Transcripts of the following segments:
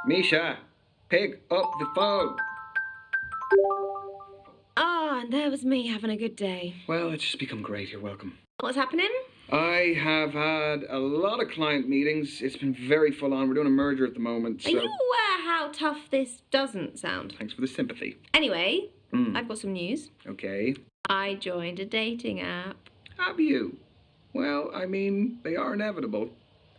Misha, pick up the phone. Ah, and there was me having a good day. Well, it's just become great. You're welcome. What's happening? I have had a lot of client meetings. It's been very full on. We're doing a merger at the moment, so... Are you aware how tough this doesn't sound? Thanks for the sympathy. Anyway, I've got some news. Okay. I joined a dating app. Have you? Well, I mean, they are inevitable.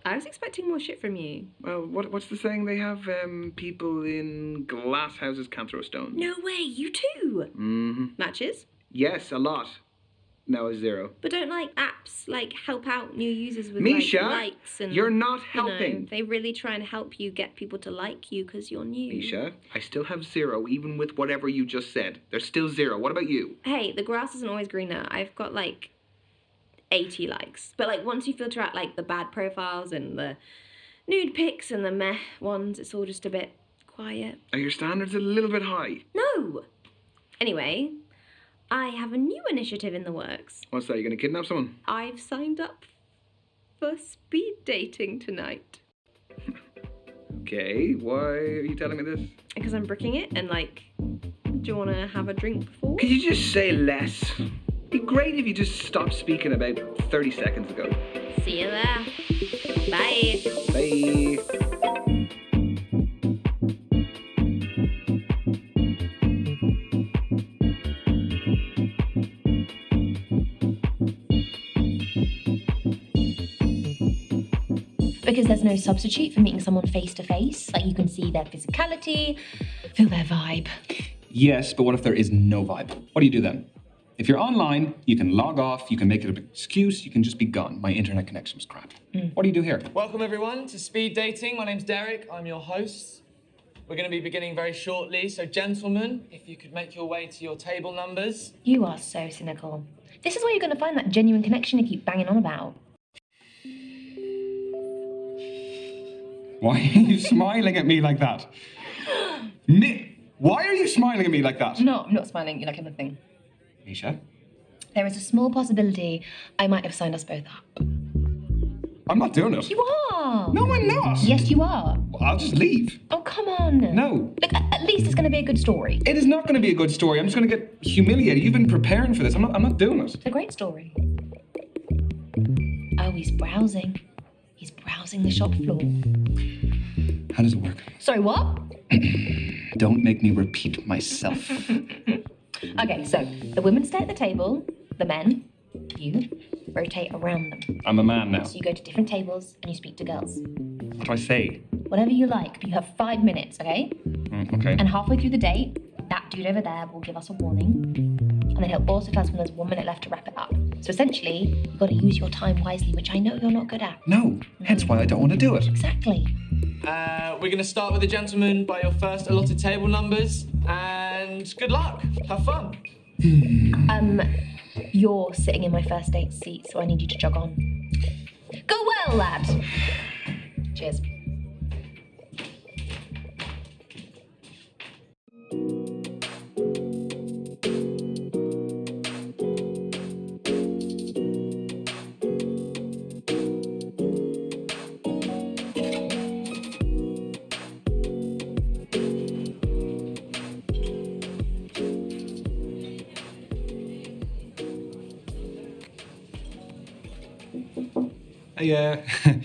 I was expecting more shit from you. Well, what's the saying? They have, people in glass houses can't throw stones. No way, you too? Mm-hmm. Matches? Yes, a lot. No, 0. But don't, like, apps, like, help out new users with, Misha, like, likes and... you're not You helping. know, they really try and help you get people to like you because you're new. Misha, I still have 0, even with whatever you just said. There's still 0. What about you? Hey, the grass isn't always greener. I've got, like, 80 likes. But, like, once you filter out, like, the bad profiles and the nude pics and the meh ones, it's all just a bit quiet. Are your standards a little bit high? No! Anyway, I have a new initiative in the works. What's that? You gonna kidnap someone? I've signed up for speed dating tonight. Okay, why are you telling me this? Because I'm bricking it and, like, do you want to have a drink before? Could you just say less? It'd be great if you just stopped speaking about 30 seconds ago. See you there. Bye. Bye. Because there's no substitute for meeting someone face to face. Like, you can see their physicality, feel their vibe. Yes, but what if there is no vibe? What do you do then? If you're online, you can log off, you can make it an excuse, you can just be gone. My internet connection was crap. What do you do here? Welcome everyone to Speed Dating. My name's Derek, I'm your host. We're going to be beginning very shortly, so gentlemen, if you could make your way to your table numbers. You are so cynical. This is where you're going to find that genuine connection you keep banging on about. Why are you smiling at me like that? Why are you smiling at me like that? No, I'm not smiling. You like anything. Misha? There is a small possibility I might have signed us both up. I'm not doing it. You are. No, I'm not. Yes, you are. Well, I'll just leave. Oh, come on. No. Look, at least it's going to be a good story. It is not going to be a good story. I'm just going to get humiliated. You've been preparing for this. I'm not doing it. It's a great story. Oh, he's browsing. He's browsing the shop floor. How does it work? Sorry, what? Don't make me repeat myself. Okay, so the women stay at the table, the men, you, rotate around them. I'm a man now. So you go to different tables and you speak to girls. What do I say? Whatever you like, but you have 5 minutes, okay? Okay. And halfway through the date, that dude over there will give us a warning. And then he'll also tell us when there's 1 minute left to wrap it up. So essentially, you've got to use your time wisely, which I know you're not good at. No, hence why I don't want to do it. Exactly. We're going to start with the gentlemen by your first allotted table numbers, and good luck. Have fun. You're sitting in my first date seat, so I need you to jog on. Go well, lad. Cheers. Hey,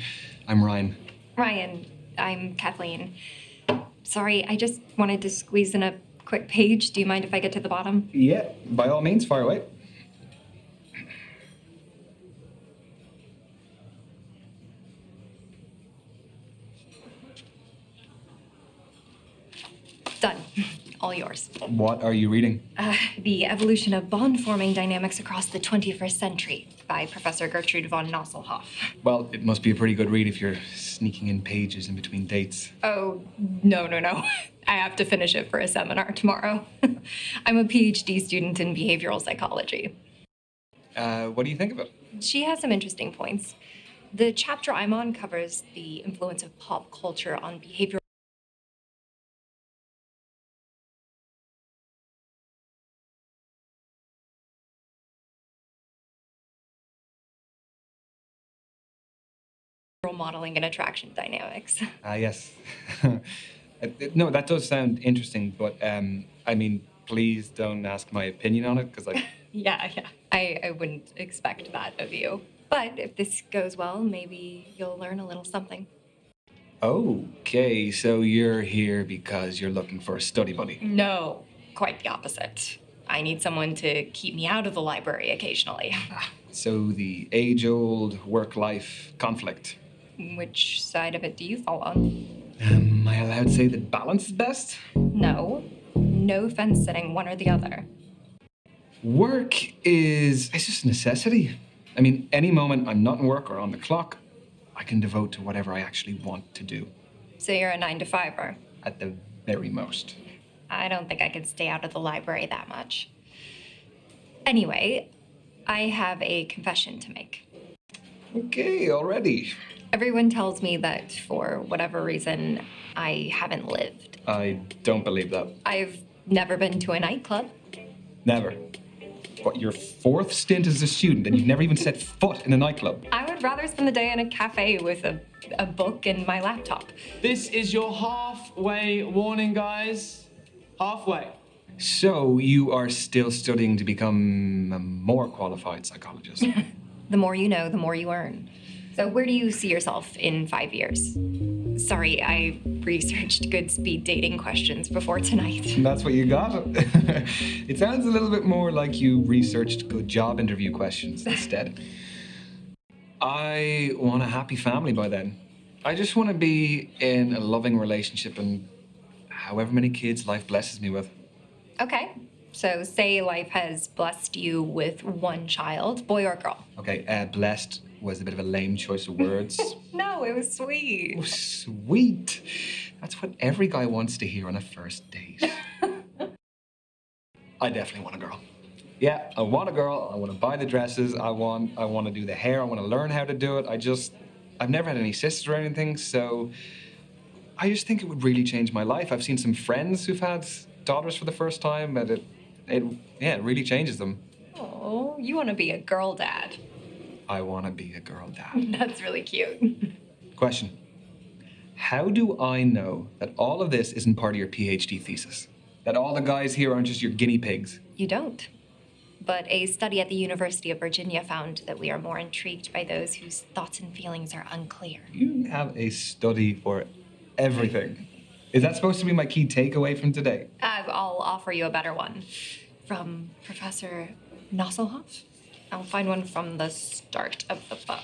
I'm Ryan. Ryan, I'm Kathleen. Sorry, I just wanted to squeeze in a quick page. Do you mind if I get to the bottom? Yeah, by all means, fire away. Done. All yours. What are you reading? The Evolution of Bond-Forming Dynamics Across the 21st Century by Professor Gertrude von Nosselhoff. Well, it must be a pretty good read if you're sneaking in pages in between dates. Oh, no. I have to finish it for a seminar tomorrow. I'm a PhD student in behavioral psychology. What do you think of it? She has some interesting points. The chapter I'm on covers the influence of pop culture on behavioral modeling and attraction dynamics. Yes. No, that does sound interesting, but I mean, please don't ask my opinion on it, because like, Yeah. I wouldn't expect that of you. But if this goes well, maybe you'll learn a little something. okay, so you're here because you're looking for a study buddy. No, quite the opposite. I need someone to keep me out of the library occasionally. So the age-old work-life conflict. Which side of it do you fall on? Am I allowed to say that balance is best? No. No fence sitting, one or the other. Work it's just a necessity. I mean, any moment I'm not in work or on the clock, I can devote to whatever I actually want to do. So you're a 9-to-5er. At the very most. I don't think I could stay out of the library that much. Anyway, I have a confession to make. Okay, already. Everyone tells me that for whatever reason, I haven't lived. I don't believe that. I've never been to a nightclub. Never. What, your fourth stint as a student and you've never even set foot in a nightclub? I would rather spend the day in a cafe with a book and my laptop. This is your halfway warning, guys. Halfway. So you are still studying to become a more qualified psychologist? The more you know, the more you earn. So where do you see yourself in 5 years? Sorry, I researched good speed dating questions before tonight. That's what you got? It sounds a little bit more like you researched good job interview questions instead. I want a happy family by then. I just want to be in a loving relationship and however many kids life blesses me with. Okay, so say life has blessed you with one child, boy or girl. Okay, blessed was a bit of a lame choice of words. No, it was sweet. Oh, sweet. That's what every guy wants to hear on a first date. I definitely want a girl. Yeah, I want a girl. I want to buy the dresses. I want to do the hair. I want to learn how to do it. I've never had any sisters or anything, so I just think it would really change my life. I've seen some friends who've had daughters for the first time, and it really changes them. Oh, you want to be a girl dad. I want to be a girl dad. That's really cute. Question. How do I know that all of this isn't part of your PhD thesis? That all the guys here aren't just your guinea pigs? You don't. But a study at the University of Virginia found that we are more intrigued by those whose thoughts and feelings are unclear. You have a study for everything. Is that supposed to be my key takeaway from today? I'll offer you a better one. From Professor Nosselhoff. I'll find one from the start of the book.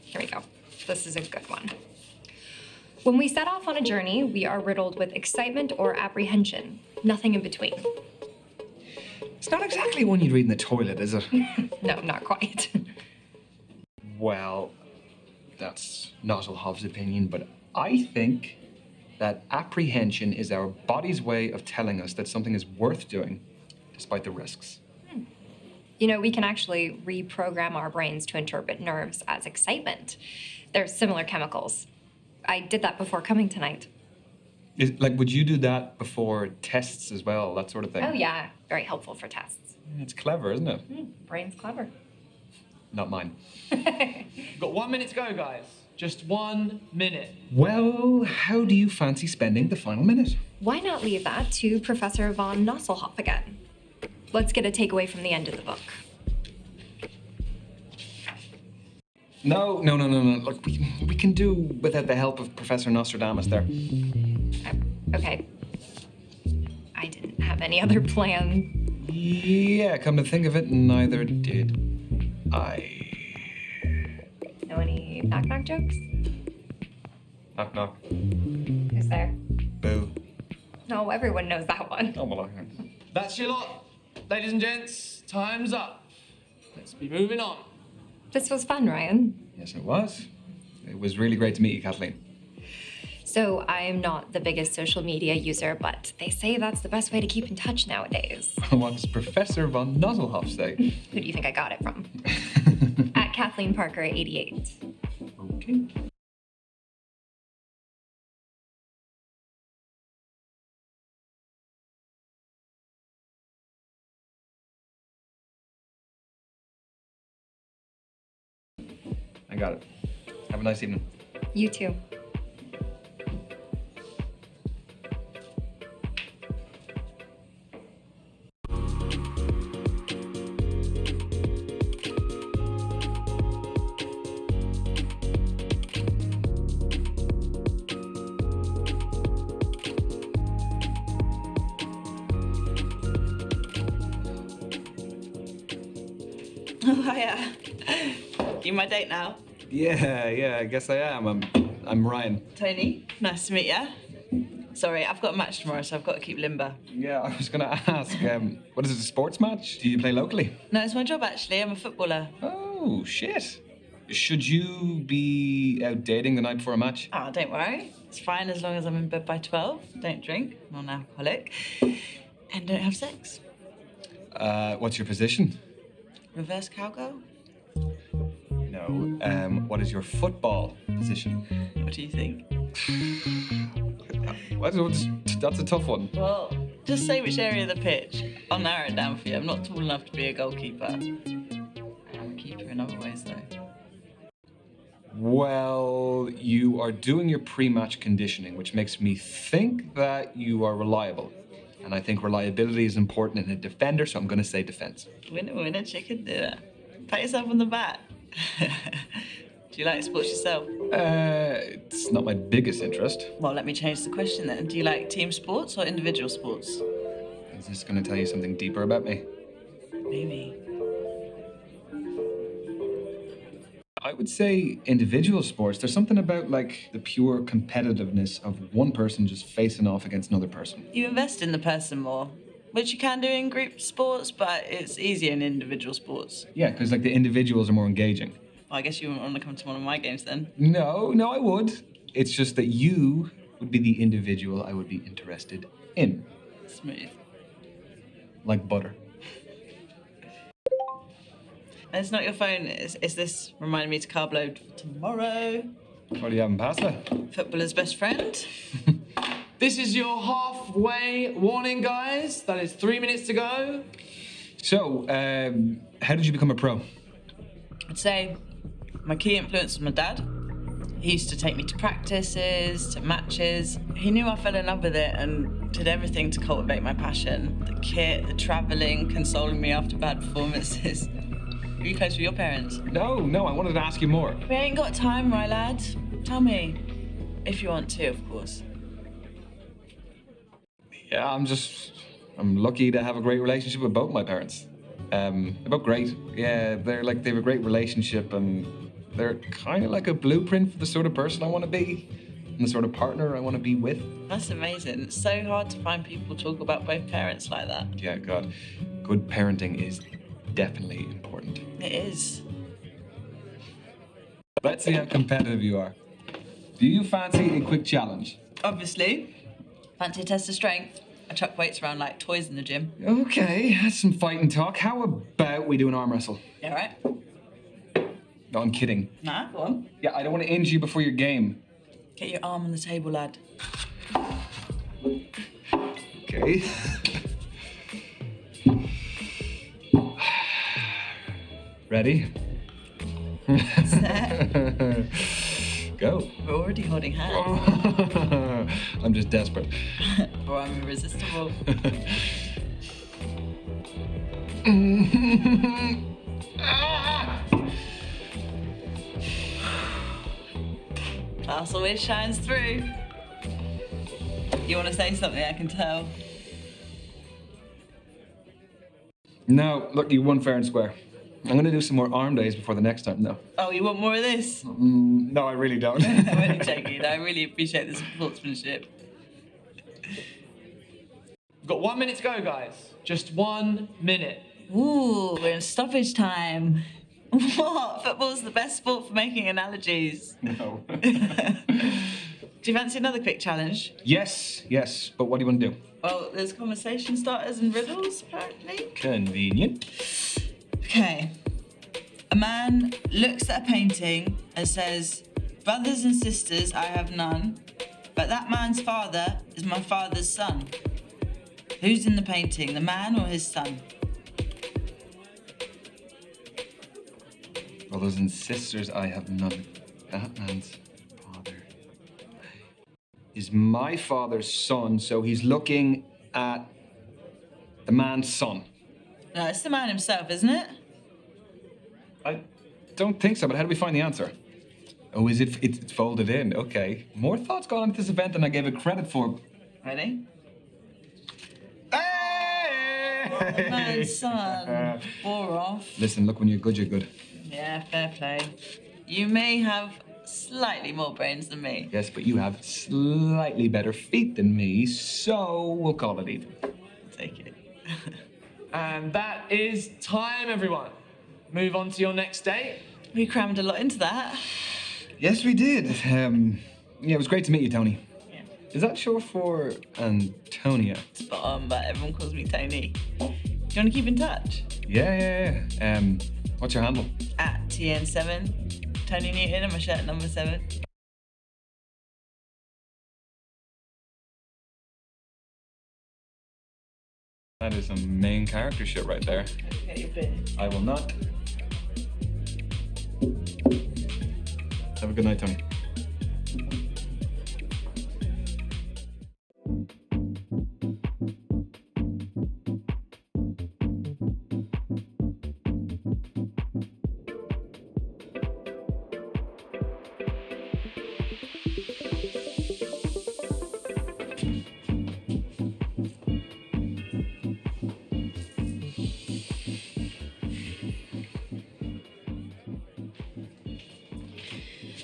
Here we go. This is a good one. When we set off on a journey, we are riddled with excitement or apprehension. Nothing in between. It's not exactly one you'd read in the toilet, is it? No, not quite. Well, that's Nosselhoff's opinion, but I think that apprehension is our body's way of telling us that something is worth doing, despite the risks. You know, we can actually reprogram our brains to interpret nerves as excitement. They're similar chemicals. I did that before coming tonight. Would you do that before tests as well, that sort of thing? Oh, yeah. Very helpful for tests. It's clever, isn't it? Brain's clever. Not mine. We've got 1 minute to go, guys. Just 1 minute. Well, how do you fancy spending the final minute? Why not leave that to Professor von Nosselhoff again? Let's get a takeaway from the end of the book. No. Look, we can do without the help of Professor Nostradamus there. Okay. I didn't have any other plan. Yeah, come to think of it, neither did I. Know any knock-knock jokes? Knock, knock. Who's there? Boo. No, everyone knows that one. Oh, well, That's your lot. Ladies and gents, time's up. Let's be moving on. This was fun, Ryan. Yes, it was. It was really great to meet you, Kathleen. So I'm not the biggest social media user, but they say that's the best way to keep in touch nowadays. What does Professor von Nosselhoff say? Who do you think I got it from? At Kathleen Parker 88. Okay. I got it. Have a nice evening. You too. Oh, hiya. You my date now? Yeah, I guess I am. I'm Ryan. Tony, nice to meet ya. Sorry, I've got a match tomorrow, so I've got to keep limber. Yeah, I was gonna ask, what is it, a sports match? Do you play locally? No, it's my job, actually. I'm a footballer. Oh, shit. Should you be out dating the night before a match? Oh, don't worry. It's fine as long as I'm in bed by 12. Don't drink, non-alcoholic, and don't have sex. What's your position? Reverse cowgirl? No. What is your football position? What do you think? That's a tough one. Well, just say which area of the pitch. I'll narrow it down for you. I'm not tall enough to be a goalkeeper. I am a keeper in other ways, though. Well, you are doing your pre-match conditioning, which makes me think that you are reliable. And I think reliability is important in a defender, so I'm going to say defense. Winner, chicken dinner. Pat yourself on the back. Do you like sports yourself? It's not my biggest interest. Well, let me change the question then. Do you like team sports or individual sports? Is this going to tell you something deeper about me? Maybe. I would say individual sports. There's something about, like, the pure competitiveness of one person just facing off against another person. You invest in the person more, which you can do in group sports, but it's easier in individual sports. Yeah, because, like, the individuals are more engaging. Well, I guess you wouldn't want to come to one of my games then. No, I would. It's just that you would be the individual I would be interested in. Smooth. Like butter. And it's not your phone, is this reminding me to carb load for tomorrow? What are you having, pasta? Footballer's best friend. This is your halfway warning, guys. That is 3 minutes to go. So, how did you become a pro? I'd say my key influence was my dad. He used to take me to practices, to matches. He knew I fell in love with it and did everything to cultivate my passion. The kit, the travelling, consoling me after bad performances. Were you close with your parents? No, I wanted to ask you more. We ain't got time, my lad. Tell me. If you want to, of course. Yeah, I'm lucky to have a great relationship with both my parents. They're both great. Yeah, they have a great relationship, and they're kind of like a blueprint for the sort of person I want to be and the sort of partner I want to be with. That's amazing. It's so hard to find people talk about both parents like that. Yeah, God. Good parenting is definitely important. It is. Let's see how competitive you are. Do you fancy a quick challenge? Obviously. Fancy a test of strength. I chuck weights around like toys in the gym. Okay, that's some fighting talk. How about we do an arm wrestle? You alright? No, I'm kidding. Nah, go on. Yeah, I don't want to injure you before your game. Get your arm on the table, lad. Okay. Ready? Set. Go. We're already holding hands. I'm just desperate. Or I'm irresistible. Class always shines through. You want to say something, I can tell. No, look, you won fair and square. I'm going to do some more arm days before the next time, though. Oh, you want more of this? No, I really don't. I'm only joking. I really appreciate the sportsmanship. We've got 1 minute to go, guys. Just 1 minute. Ooh, we're in stoppage time. What? Football's the best sport for making analogies. No. Do you fancy another quick challenge? Yes, but what do you want to do? Well, there's conversation starters and riddles, apparently. Convenient. Okay. A man looks at a painting and says, "Brothers and sisters, I have none, but that man's father is my father's son." Who's in the painting, the man or his son? Brothers and sisters, I have none. That man's father is my father's son, so he's looking at the man's son. No, it's the man himself, isn't it? I don't think so, but how do we find the answer? Oh, is it? It's folded in. Okay. More thought's gone into this event than I gave it credit for. Ready? Hey! Man, son. Bore off. Listen, look, when you're good, you're good. Yeah, fair play. You may have slightly more brains than me. Yes, but you have slightly better feet than me, so we'll call it even. Take it. And that is time, everyone. Move on to your next date. We crammed a lot into that. Yes, we did. Yeah, it was great to meet you, Tony. Yeah. Is that short for Antonia? Spot on, but everyone calls me Tony. Do you want to keep in touch? Yeah. What's your handle? At TN7. Tony Newton and my shirt number 7. That is some main character shit right there. Get your beer. I will not. Have a good night, Tony.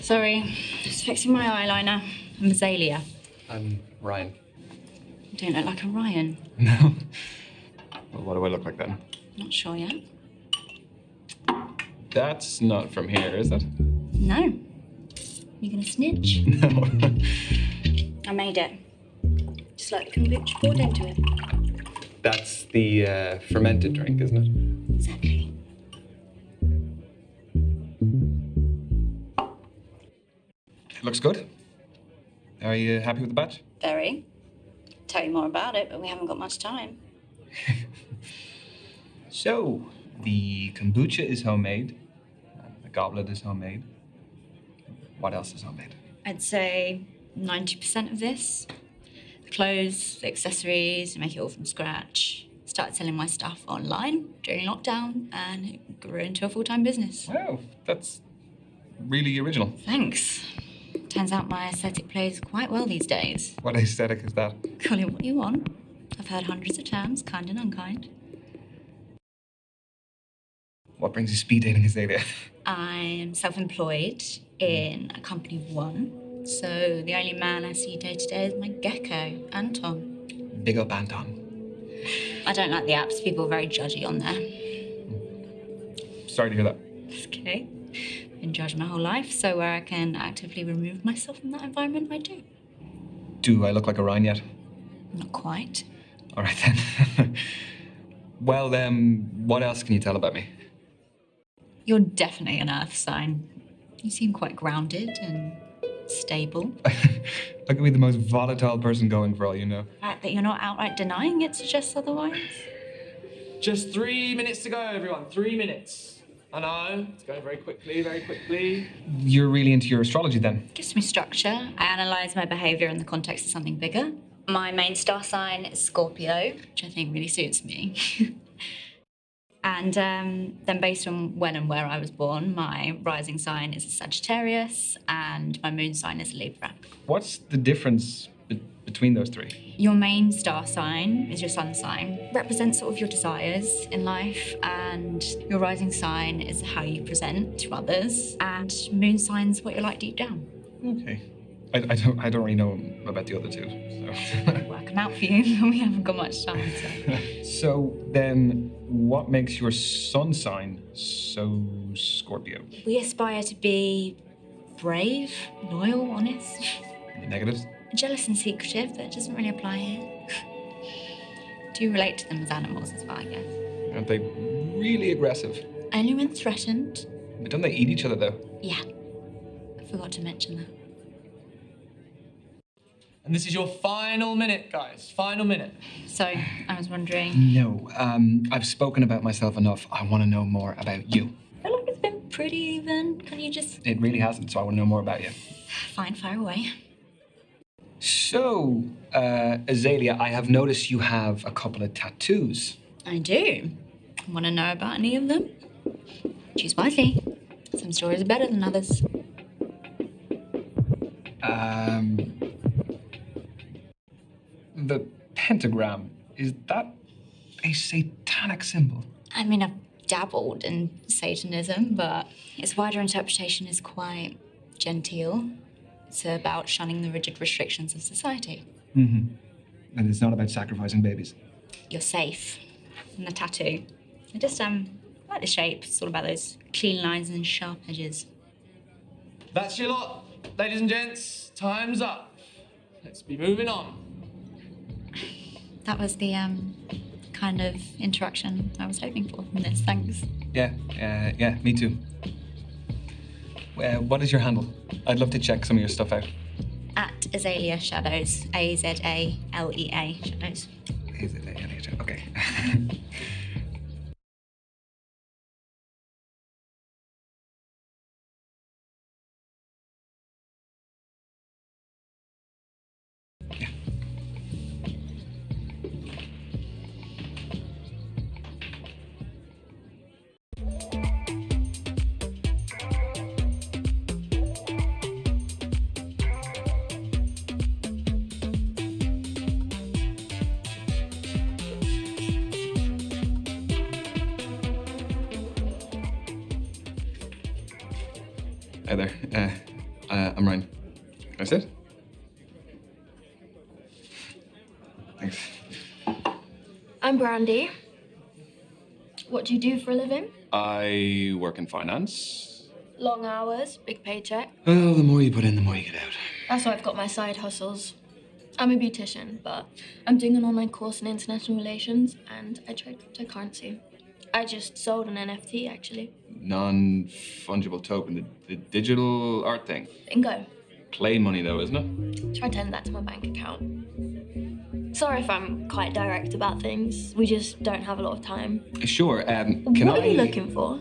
Sorry, just fixing my eyeliner. I'm Azalea. I'm Ryan. You don't look like a Ryan. No. Well, what do I look like then? Not sure yet. That's not from here, is it? No. You gonna snitch? No. I made it. Just like the kombucha poured into it. That's the fermented drink, isn't it? Exactly. It looks good. Are you happy with the batch? Very. Tell you more about it, but we haven't got much time. So, the kombucha is homemade. The goblet is homemade. What else is homemade? I'd say 90% of this. The clothes, the accessories, make it all from scratch. Started selling my stuff online during lockdown and it grew into a full-time business. Wow, that's really original. Thanks. Turns out my aesthetic plays quite well these days. What aesthetic is that? Call it what you want. I've heard hundreds of terms, kind and unkind. What brings you speed dating, Azalea? I am self-employed in a company of one, so the only man I see day to day is my gecko, Anton. Big up Anton. I don't like the apps. People are very judgy on there. Sorry to hear that. It's okay. Been judged my whole life, so where I can actively remove myself from that environment, I do. Do I look like a Ryan yet? Not quite. All right then. Well, what else can you tell about me? You're definitely an earth sign. You seem quite grounded and stable. I could be the most volatile person going for all you know. The fact that you're not outright denying it suggests otherwise. Just 3 minutes to go, everyone. 3 minutes. I know, it's going very quickly, very quickly. You're really into your astrology then? Gives me structure. I analyse my behaviour in the context of something bigger. My main star sign is Scorpio, which I think really suits me. And then based on when and where I was born, my rising sign is a Sagittarius and my moon sign is a Libra. What's the difference between those three? Your main star sign is your sun sign. Represents sort of your desires in life, and your rising sign is how you present to others, and moon sign's what you're like deep down. Okay. I don't really know about the other two, so. Working out for you, but we haven't got much time. So then, what makes your sun sign so Scorpio? We aspire to be brave, loyal, honest. Any negatives? Jealous and secretive, but it doesn't really apply here. Do you relate to them as animals as well, I guess? Aren't they really aggressive? Only when threatened. But don't they eat each other though? Yeah. I forgot to mention that. And this is your final minute, guys. Final minute. So, I was wondering... No, I've spoken about myself enough. I want to know more about you. I feel like it's been pretty even. Can you just... It really hasn't, so I want to know more about you. Fine, fire away. So, Azalea, I have noticed you have a couple of tattoos. I do. Want to know about any of them? Choose wisely. Some stories are better than others. The pentagram, is that a satanic satanic symbol? I mean, I've dabbled in Satanism, but its wider interpretation is quite genteel. It's about shunning the rigid restrictions of society. Mm-hmm. And it's not about sacrificing babies. You're safe. And the tattoo. I just like the shape. It's all about those clean lines and sharp edges. That's your lot. Ladies and gents, time's up. Let's be moving on. That was the kind of interaction I was hoping for from this. Thanks. Yeah, me too. What is your handle? I'd love to check some of your stuff out. At Azalea Shadows. A-Z-A-L-E-A Shadows. A-Z-A-L-E-A, okay. Hi there. I'm Ryan. Can I sit? Thanks. I'm Brandy. What do you do for a living? I work in finance. Long hours, big paycheck. Well, the more you put in, the more you get out. That's why I've got my side hustles. I'm a beautician, but I'm doing an online course in international relations and I trade cryptocurrency. I just sold an NFT, actually. Non-fungible token, the digital art thing. Bingo. Play money, though, isn't it? Try to send that to my bank account. Sorry if I'm quite direct about things. We just don't have a lot of time. Sure. What are you looking for?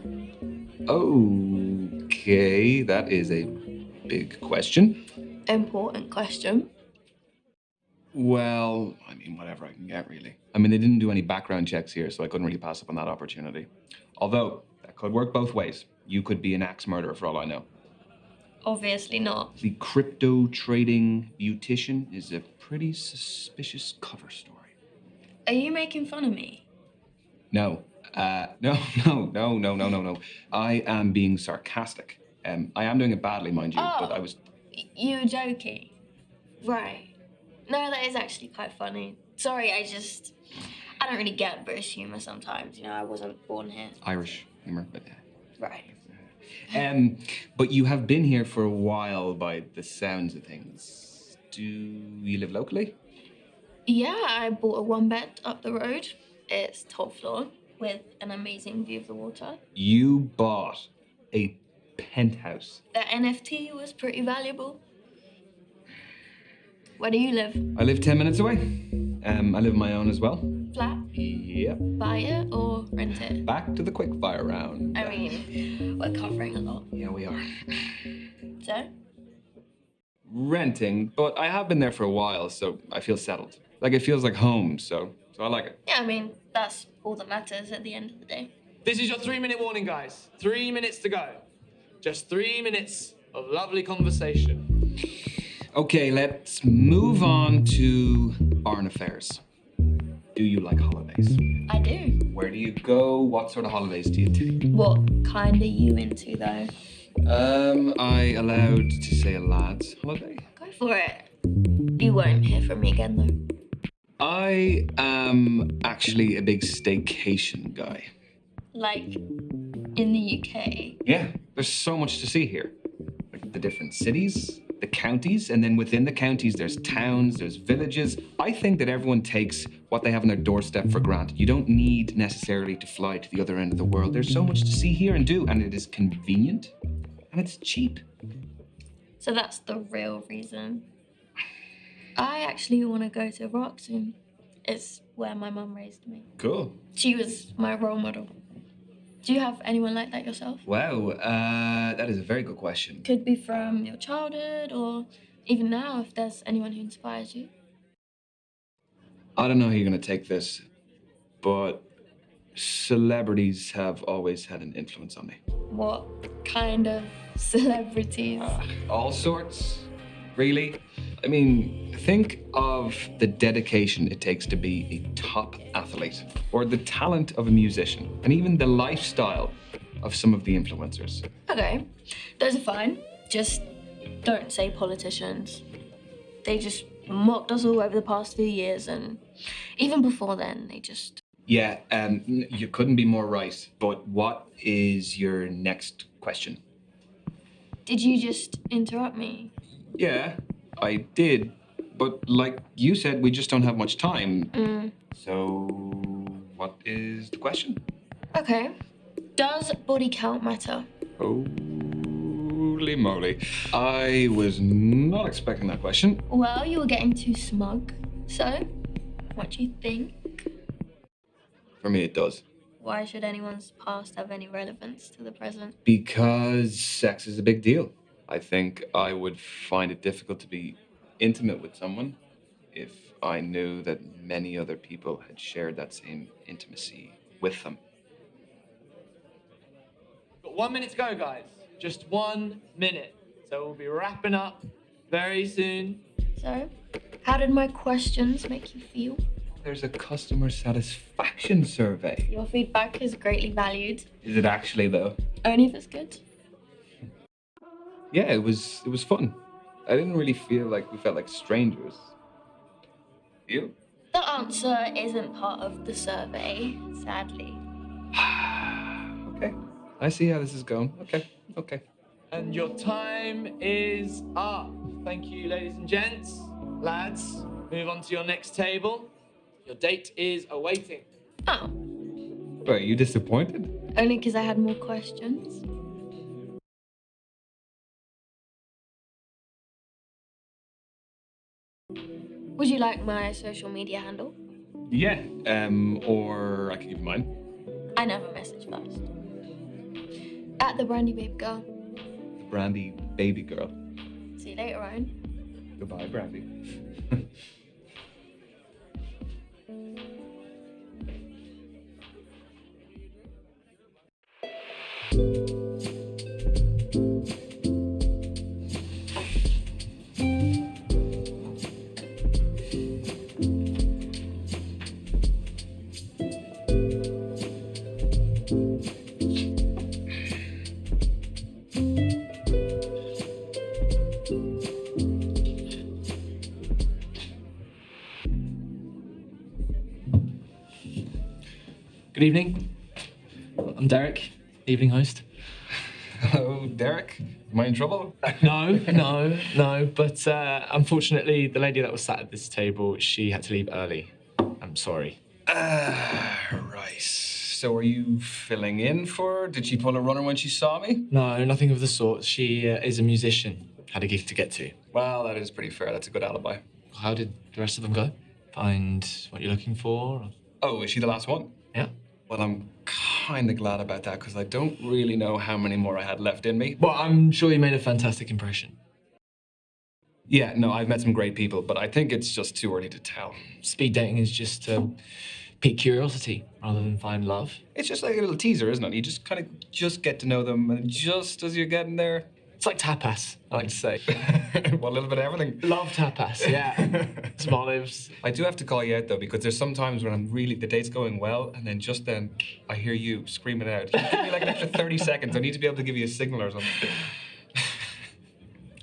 Okay, that is a big question. Important question. Well, I mean, whatever I can get, really. I mean, they didn't do any background checks here, so I couldn't really pass up on that opportunity. Although, that could work both ways. You could be an axe murderer for all I know. Obviously not. The crypto trading beautician is a pretty suspicious cover story. Are you making fun of me? No. No. I am being sarcastic. I am doing it badly, mind you, but I was... You were joking? Right. No, that is actually quite funny. Sorry, I don't really get British humour sometimes. You know, I wasn't born here. Irish humour, but... Right. But you have been here for a while by the sounds of things. Do you live locally? Yeah, I bought a one bed up the road. It's top floor with an amazing view of the water. You bought a penthouse. The NFT was pretty valuable. Where do you live? I live 10 minutes away. I live on my own as well. Flat? Yep. Buy it or rent it? Back to the quickfire round. I mean, we're covering a lot. Yeah, we are. So? Renting, but I have been there for a while, so I feel settled. Like, it feels like home, so I like it. Yeah, I mean, that's all that matters at the end of the day. This is your 3-minute warning, guys. 3 minutes to go. Just 3 minutes of lovely conversation. Okay, let's move on to foreign affairs. Do you like holidays? I do. Where do you go? What sort of holidays do you take? What kind are you into, though? I allowed to say a lad's holiday? Go for it. You won't hear from me again, though. I am actually a big staycation guy. Like, in the UK? Yeah, there's so much to see here. Like the different cities, the counties, and then within the counties, there's towns, there's villages. I think that everyone takes what they have on their doorstep for granted. You don't need necessarily to fly to the other end of the world. There's so much to see here and do, and it is convenient, and it's cheap. So that's the real reason. I actually want to go to Iraq soon. It's where my mum raised me. Cool. She was my role model. Do you have anyone like that yourself? Wow, that is a very good question. Could be from your childhood or even now if there's anyone who inspires you. I don't know how you're going to take this, but celebrities have always had an influence on me. What kind of celebrities? All sorts, really. I mean, Think of the dedication it takes to be a top athlete, or the talent of a musician, and even the lifestyle of some of the influencers. Okay, those are fine. Just don't say politicians. They just mocked us all over the past few years, and even before then, they just... Yeah, you couldn't be more right. But what is your next question? Did you just interrupt me? Yeah, I did. But like you said, we just don't have much time. So what is the question? Okay. Does body count matter? Holy moly. I was not expecting that question. Well, you were getting too smug. So, what do you think? For me, it does. Why should anyone's past have any relevance to the present? Because sex is a big deal. I think I would find it difficult to be intimate with someone if I knew that many other people had shared that same intimacy with them. Got 1 minute to go, guys. Just 1 minute. So we'll be wrapping up very soon. So, how did my questions make you feel? There's a customer satisfaction survey. Your feedback is greatly valued. Is it actually, though? Only if it's good. Yeah, it was fun. I didn't really feel like we felt like strangers. You? The answer isn't part of the survey, sadly. Okay. I see how this is going. Okay. And your time is up. Thank you, ladies and gents. Lads, move on to your next table. Your date is awaiting. Oh, Are you disappointed? only because I had more questions. Would you like my social media handle? Yeah. Or I could give you mine. I never message first. At the Brandy Babe Girl. The Brandy baby girl. See you later, Ryan. Goodbye, Brandy. Good evening. I'm Derek, evening host. Hello, Derek. Am I in trouble? No. But unfortunately, the lady that was sat at this table, she had to leave early. I'm sorry. Right. So are you filling in for her? Did she pull a runner when she saw me? No, nothing of the sort. She is a musician. Had a gig to get to. Well, that is pretty fair. That's a good alibi. How did the rest of them go? Find what you're looking for? Oh, is she the last one? Yeah. Well, I'm kind of glad about that because I don't really know how many more I had left in me. Well, I'm sure you made a fantastic impression. Yeah, no, I've met some great people, but I think it's just too early to tell. Speed dating is just to pique curiosity rather than find love. It's just like a little teaser, isn't it? You just kind of just get to know them, and just as you're getting there... It's like tapas, I like to say. Well, a little bit of everything. Love tapas, yeah. Some olives. I do have to call you out, though, because there's some times when the date's going well, and then just then I hear you screaming out. Give me like an extra 30 seconds. I need to be able to give you a signal or something.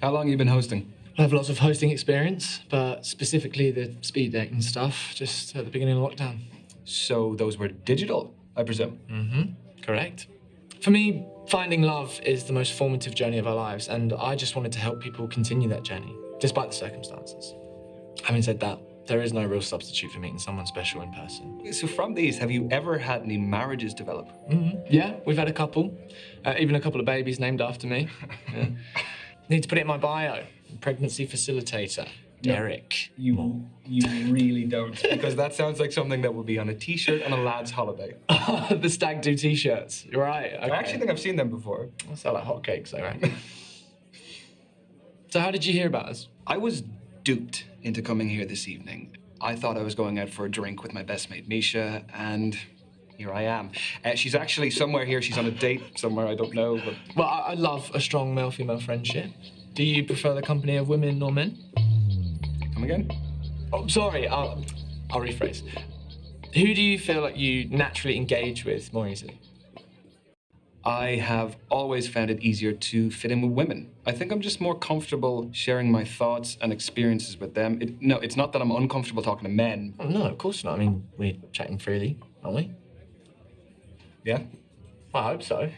How long have you been hosting? I have lots of hosting experience, but specifically the speed dating stuff, just at the beginning of lockdown. So those were digital, I presume? Mm-hmm, correct. For me, finding love is the most formative journey of our lives, and I just wanted to help people continue that journey, despite the circumstances. Having said that, there is no real substitute for meeting someone special in person. So from these, have you ever had any marriages develop? Mm-hmm. Yeah, we've had a couple. Even a couple of babies named after me. Yeah. Need to put it in my bio. Pregnancy facilitator. Derek. You really don't, because that sounds like something that would be on a t-shirt on a lad's holiday. The stag do t-shirts. You're right. Okay. I actually think I've seen them before. They sell like hotcakes, though, right? So how did you hear about us? I was duped into coming here this evening. I thought I was going out for a drink with my best mate, Misha, and here I am. She's actually somewhere here. She's on a date somewhere, I don't know, but... Well, I love a strong male-female friendship. Do you prefer the company of women or men? Come again? Oh, sorry, I'll rephrase. Who do you feel like you naturally engage with more easily? I have always found it easier to fit in with women. I think I'm just more comfortable sharing my thoughts and experiences with them. It's not that I'm uncomfortable talking to men. Oh, no, of course not. I mean, we're chatting freely, aren't we? Yeah? I hope so.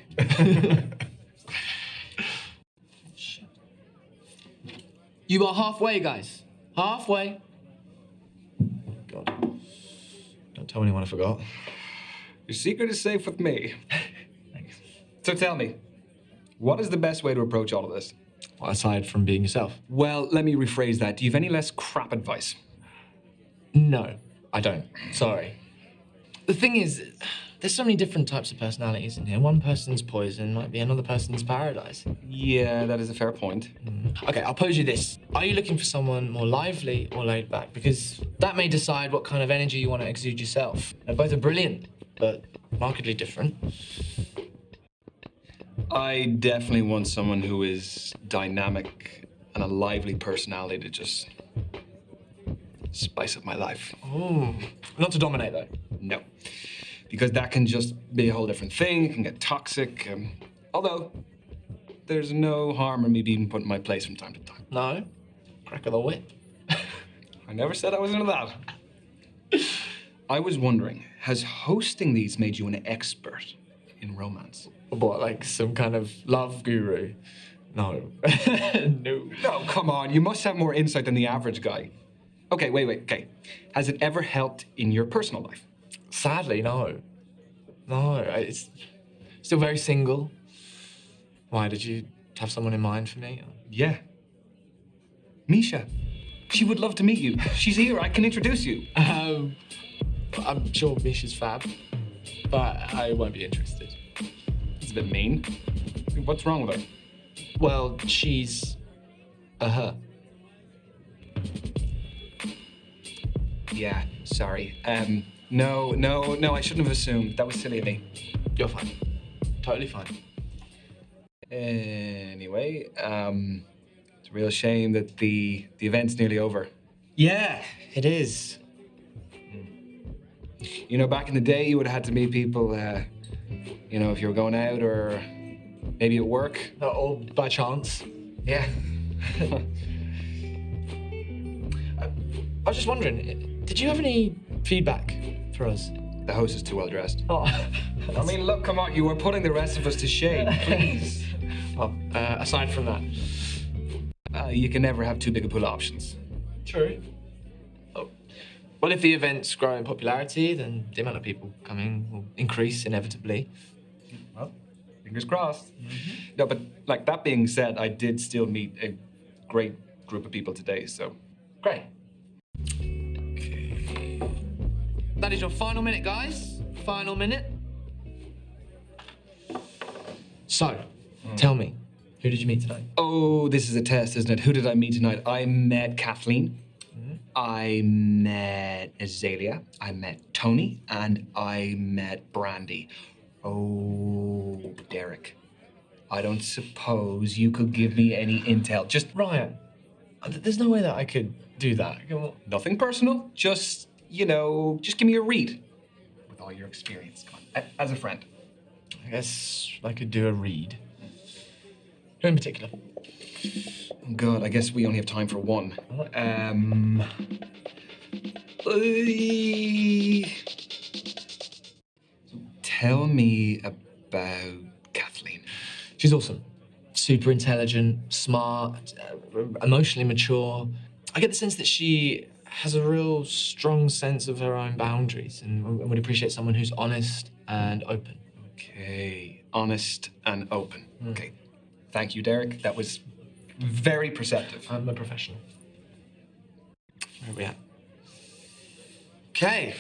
You are halfway, guys. Halfway. God. Don't tell anyone I forgot. Your secret is safe with me. So tell me, what is the best way to approach all of this? Well, aside from being yourself. Well, let me rephrase that. Do you have any less crap advice? No, I don't. Sorry. The thing is, there's so many different types of personalities in here. One person's poison might be another person's paradise. Yeah, that is a fair point. Okay, I'll pose you this. Are you looking for someone more lively or laid back? Because that may decide what kind of energy you want to exude yourself. Now, both are brilliant, but markedly different. I definitely want someone who is dynamic and a lively personality to just spice up my life. Ooh. Not to dominate, though. No, because that can just be a whole different thing. It can get toxic. Although, there's no harm in me being put in my place from time to time. No? Crack of the whip. I never said I was into that. I was wondering, has hosting these made you an expert in romance? What, like some kind of love guru? No. No. No, come on. You must have more insight than the average guy. Okay, wait. Okay. Has it ever helped in your personal life? Sadly, no. No, it's still very single. Why, did you have someone in mind for me? Yeah. Misha. She would love to meet you. She's here. I can introduce you. I'm sure Misha's fab, but I won't be interested. It's a bit mean. What's wrong with her? Well, she's a her. Yeah, sorry. No, I shouldn't have assumed. That was silly of me. You're fine. Totally fine. Anyway, it's a real shame that the event's nearly over. Yeah, it is. You know, back in the day, you would have had to meet people, you know, if you were going out or maybe at work. Or by chance. Yeah. I was just wondering, did you have any feedback for us? The host is too well dressed. Oh, I mean, look, come on, you were putting the rest of us to shame, please. Well, aside from that. You can never have too big a pool of options. True. Oh. Well, if the events grow in popularity, then the amount of people coming will increase inevitably. Well, fingers crossed. No, but like that being said, I did still meet a great group of people today, so. Great. Okay. That is your final minute, guys. Final minute. So, tell me, who did you meet tonight? Oh, this is a test, isn't it? Who did I meet tonight? I met Kathleen. I met Azalea. I met Tony. And I met Brandy. Oh, Derek. I don't suppose you could give me any intel. Just Ryan, there's no way that I could do that. nothing personal. Just, you know, just give me a read. With all your experience. Come on. As a friend. I guess I could do a read. Who in particular? Oh, God, I guess we only have time for one. Tell me about Kathleen. She's awesome. Super intelligent, smart, emotionally mature. I get the sense that she has a real strong sense of her own boundaries and would appreciate someone who's honest and open. Okay, honest and open. Okay, thank you, Derek. That was very perceptive. I'm a professional. Where are we at? Okay.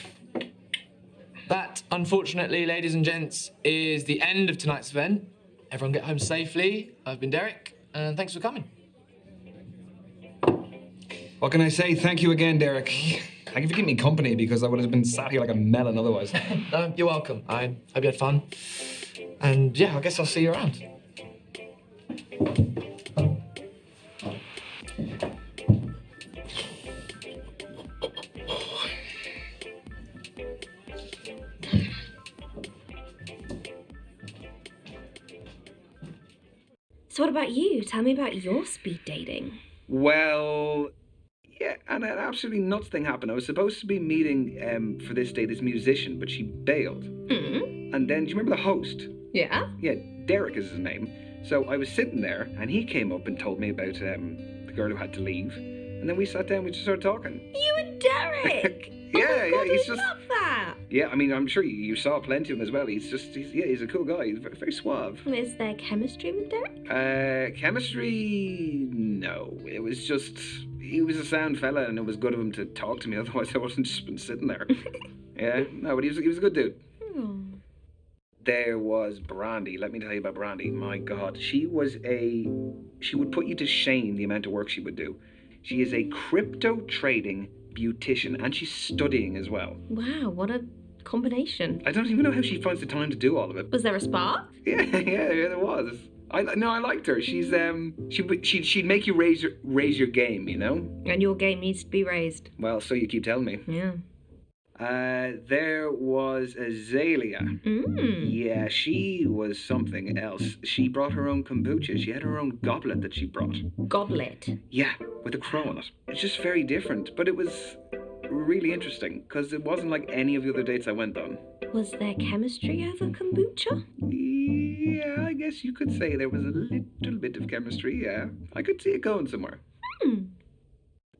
That, unfortunately, ladies and gents, is the end of tonight's event. Everyone get home safely. I've been Derek, and thanks for coming. What can I say? Thank you again, Derek. Thank you for keeping me company because I would have been sat here like a melon otherwise. No, you're welcome. I hope you had fun. And yeah, I guess I'll see you around. So what about you? Tell me about your speed dating. Well, yeah, and an absolutely nuts thing happened. I was supposed to be meeting for this day this musician, but she bailed. And then, do you remember the host? Yeah? Yeah, Derek is his name. So I was sitting there, and he came up and told me about the girl who had to leave. And then we sat down, we just started talking. You and Derek! Yeah, God, he's I just... love that! Yeah, I mean, I'm sure you saw plenty of him as well. He's a cool guy. He's very, very suave. Is there chemistry with Derek? Chemistry? No. It was just... He was a sound fella, and it was good of him to talk to me, otherwise I wasn't just been sitting there. Yeah, no, but he was a good dude. There was Brandy. Let me tell you about Brandy. My God, she would put you to shame the amount of work she would do. She is a crypto trading beautician, and she's studying as well. Wow, what a combination. I don't even know how she finds the time to do all of it. Was there a spark? Yeah, there was. I liked her. She's she'd make you raise your game, you know. And your game needs to be raised. Well, so you keep telling me. Yeah. There was Azalea. Yeah, she was something else. She brought her own kombucha. She had her own goblet that she brought. Goblet? Yeah, with a crow on it. It's just very different, but it was really interesting because it wasn't like any of the other dates I went on. Was there chemistry over kombucha? Yeah, I guess you could say there was a little bit of chemistry, yeah. I could see it going somewhere.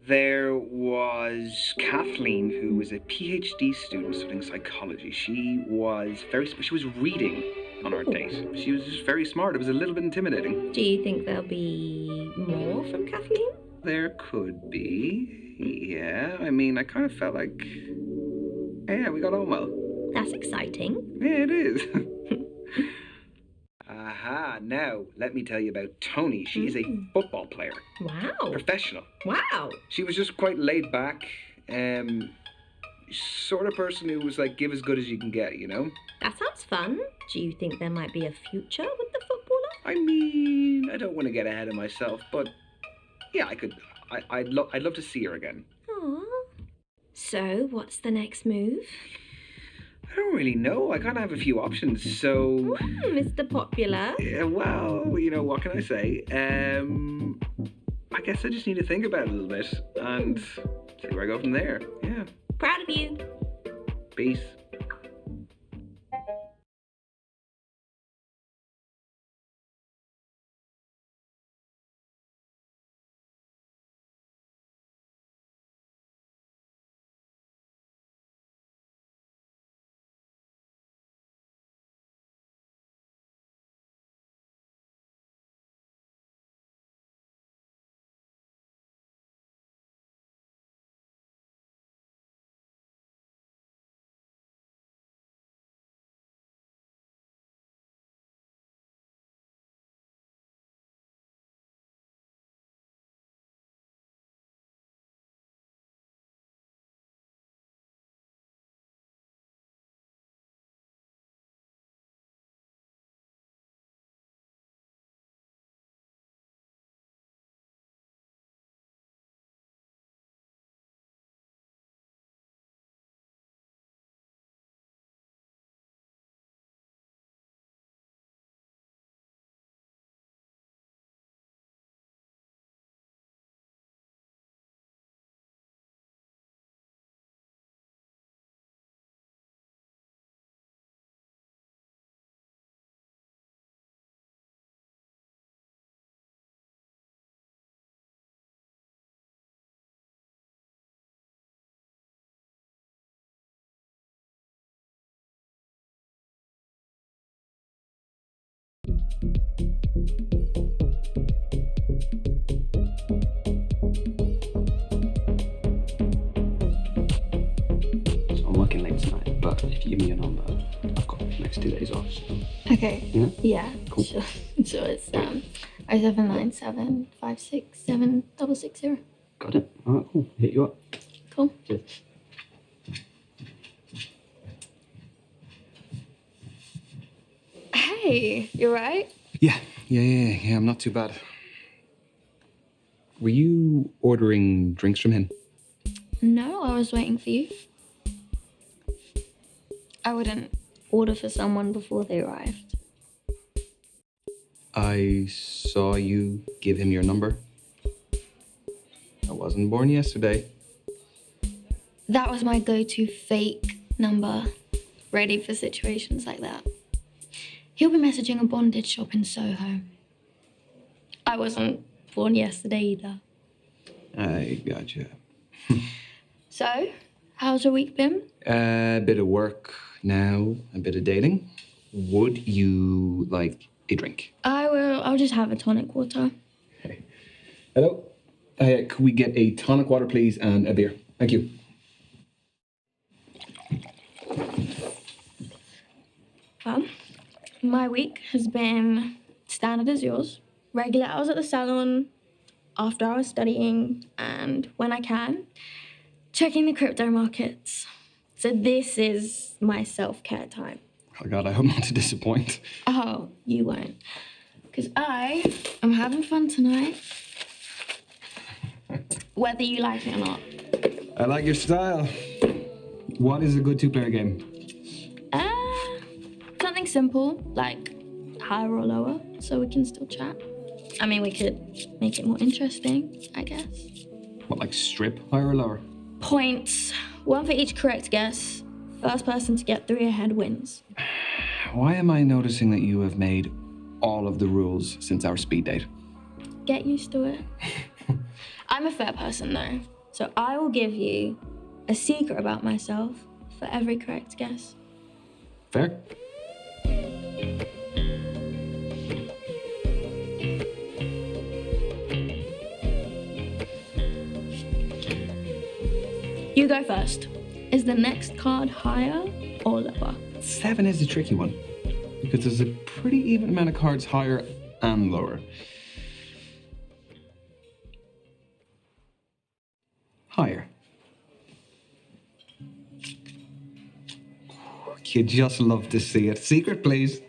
There was Kathleen, who was a PhD student studying psychology. She was reading on our date. She was just very smart. It was a little bit intimidating. Do you think there'll be more from Kathleen? There could be. Yeah, I mean, I kind of felt like, yeah, we got on well. That's exciting. Yeah, it is. Aha, now let me tell you about Tony. She is a football player. Wow. Professional. Wow. She was just quite laid back. Sort of person who was like, give as good as you can get, you know? That sounds fun. Do you think there might be a future with the footballer? I mean, I don't want to get ahead of myself, but yeah, I'd love to see her again. Aww. So, what's the next move? I don't really know. I kind of have a few options, so... Mr. Popular. Yeah, well, you know, what can I say? I guess I just need to think about it a little bit and see where I go from there. Yeah. Proud of you. Peace. So I'm working late tonight, but if you give me your number, I've got the next 2 days off. So. Okay. Yeah? Yeah. Cool. Sure. So it's 0797 567 660. Got it. All right, cool. Hit you up. Cool. Cheers. Hey, you right? Yeah, I'm not too bad. Were you ordering drinks from him? No, I was waiting for you. I wouldn't order for someone before they arrived. I saw you give him your number. I wasn't born yesterday. That was my go-to fake number, ready for situations like that. He'll be messaging a bondage shop in Soho. I wasn't born yesterday either. I gotcha. So, how's your week been? A bit of work now, a bit of dating. Would you like a drink? I will. I'll just have a tonic water. Hey. Hello? Could we get a tonic water, please, and a beer? Thank you. Well, my week has been standard as yours. Regular hours at the salon, after hours studying, and when I can, checking the crypto markets. So this is my self-care time. Oh God, I hope not to disappoint. Oh, you won't. Because I am having fun tonight. Whether you like it or not. I like your style. What is a good two-player game? Something simple, like higher or lower, so we can still chat. I mean, we could make it more interesting, I guess. What, like strip, higher or lower? Points. One for each correct guess. First person to get 3 ahead wins. Why am I noticing that you have made all of the rules since our speed date? Get used to it. I'm a fair person, though, so I will give you a secret about myself for every correct guess. Fair? You go first. Is the next card higher or lower? 7 is a tricky one, because there's a pretty even amount of cards higher and lower. Higher. You just love to see it. Secret, please.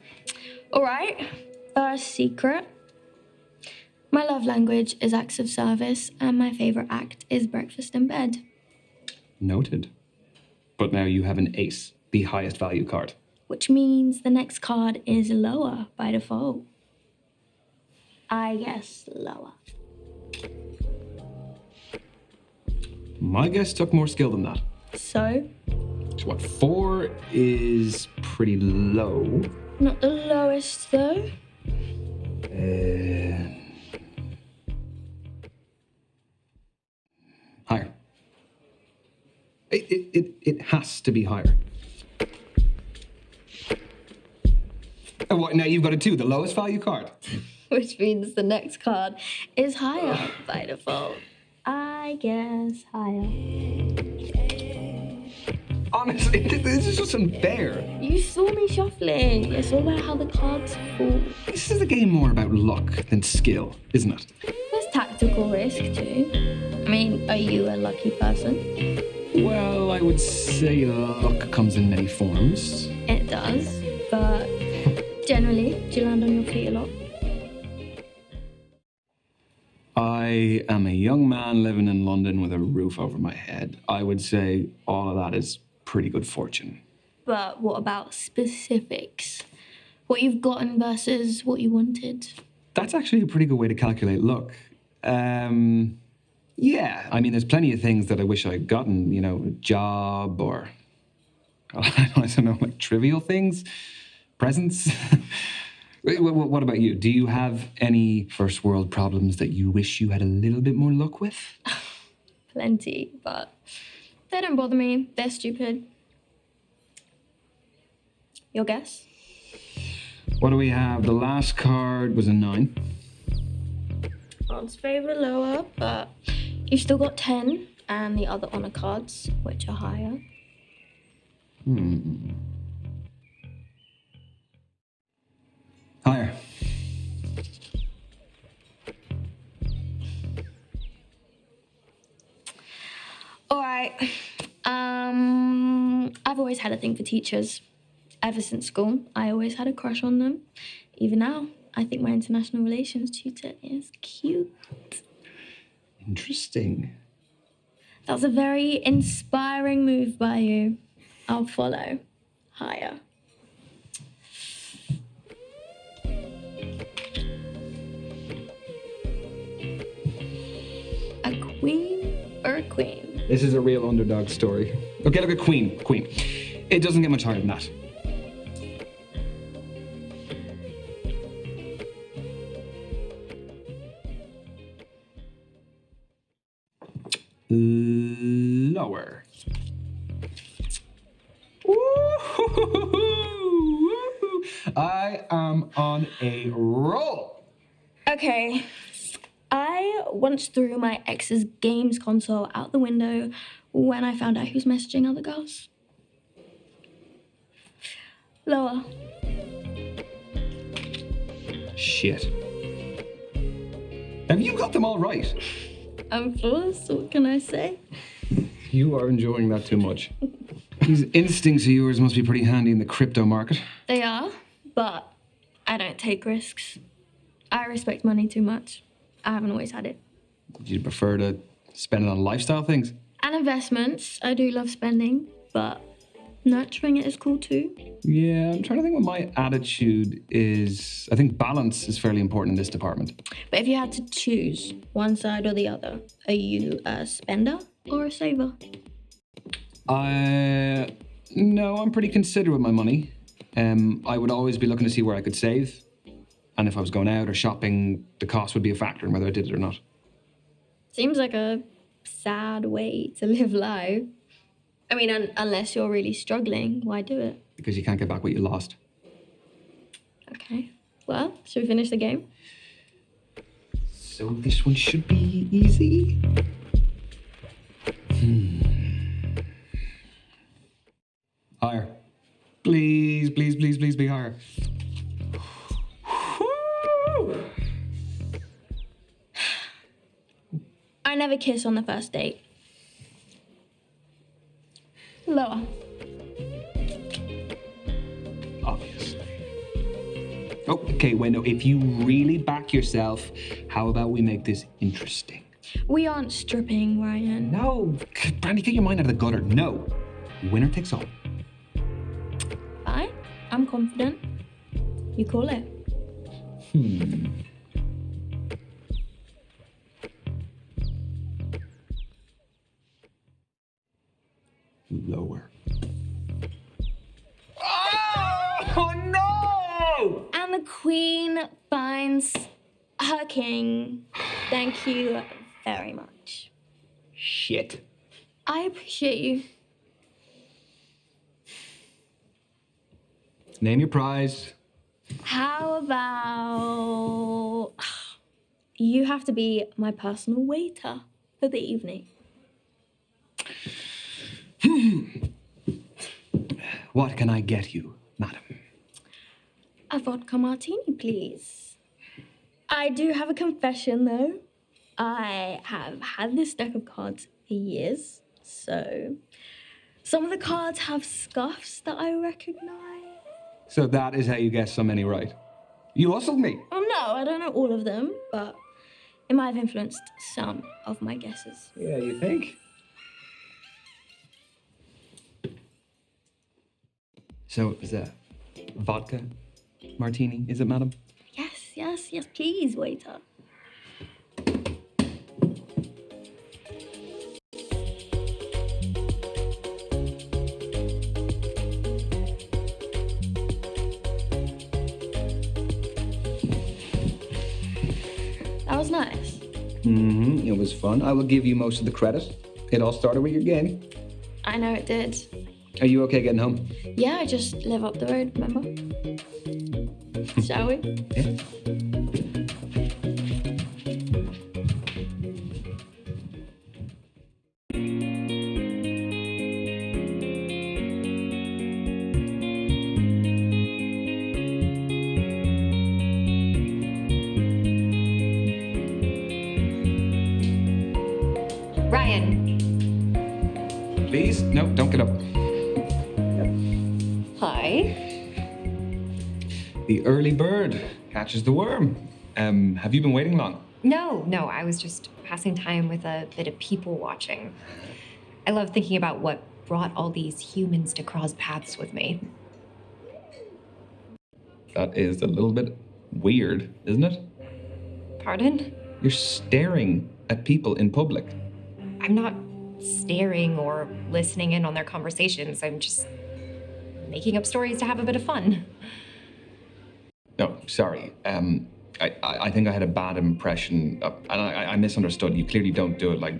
All right, first secret. My love language is acts of service, and my favorite act is breakfast in bed. Noted. But now you have an ace, the highest value card. Which means the next card is lower by default. I guess lower. My guess took more skill than that. So? So what, 4 is pretty low. Not the lowest, though. Higher. It has to be higher. And what, now you've got a 2, the lowest value card. Which means the next card is higher by default. I guess higher. Honestly, this is just unfair. You saw me shuffling. It's all about how the cards fall. This is a game more about luck than skill, isn't it? There's tactical risk too. I mean, are you a lucky person? Well, I would say luck comes in many forms. It does, but generally, do you land on your feet a lot? I am a young man living in London with a roof over my head. I would say all of that is pretty good fortune. But what about specifics? What you've gotten versus what you wanted? That's actually a pretty good way to calculate luck. Yeah, I mean, there's plenty of things that I wish I'd gotten, you know, a job or, I don't know, like trivial things, presents. What about you? Do you have any first world problems that you wish you had a little bit more luck with? Plenty, but they don't bother me. They're stupid. Your guess? What do we have? The last card was a 9. Odds favour lower, but you've still got 10 and the other honor cards, which are higher. Higher. All right. I've always had a thing for teachers. Ever since school, I always had a crush on them. Even now, I think my international relations tutor is cute. Interesting. That was a very inspiring move by you. I'll follow. Higher. queen or a queen? This is a real underdog story. Okay, look at Queen. Queen. It doesn't get much higher than that. Lower. Woo-hoo-hoo-hoo-hoo. I am on a roll. Okay. I once threw my ex's games console out the window when I found out he was messaging other girls. Lower. Shit. Have you got them all right? I'm flawless, what can I say? You are enjoying that too much. These instincts of yours must be pretty handy in the crypto market. They are, but I don't take risks. I respect money too much. I haven't always had it. Would you prefer to spend it on lifestyle things? And investments, I do love spending, but nurturing it is cool too. Yeah, I'm trying to think what my attitude is. I think balance is fairly important in this department. But if you had to choose one side or the other, are you a spender or a saver? No, I'm pretty considerate with my money. I would always be looking to see where I could save. And if I was going out or shopping, the cost would be a factor in whether I did it or not. Seems like a sad way to live life. I mean, unless you're really struggling, why do it? Because you can't get back what you lost. Okay. Well, should we finish the game? So this one should be easy. Higher. Please, please, please, please be higher. I never kiss on the first date. Lower. Obviously. Oh, okay, wait, no. If you really back yourself, how about we make this interesting? We aren't stripping, Ryan. No. Brandy, get your mind out of the gutter. No. Winner takes all. Fine. I'm confident. You call it. Lower. Oh, no! And the queen finds her king. Thank you very much. Shit. I appreciate you. Name your prize. How about you have to be my personal waiter for the evening? What can I get you, madam? A vodka martini, please. I do have a confession, though. I have had this deck of cards for years, so some of the cards have scuffs that I recognize. So that is how you guessed so many right. You hustled me. Oh, no, I don't know all of them, but it might have influenced some of my guesses. Yeah, you think? So it was a vodka martini, is it, madam? Yes, please, waiter. That was nice. Mm-hmm, it was fun. I will give you most of the credit. It all started with your game. I know it did. Are you okay getting home? Yeah, I just live up the road, remember? Shall we? Yeah. Ryan. Please? No, don't get up. Hi. The early bird catches the worm. Have you been waiting long? No, I was just passing time with a bit of people watching. I love thinking about what brought all these humans to cross paths with me. That is a little bit weird, isn't it? Pardon? You're staring at people in public. I'm not staring or listening in on their conversations. I'm just making up stories to have a bit of fun. No, sorry. I think I had a bad impression, and I misunderstood. You clearly don't do it like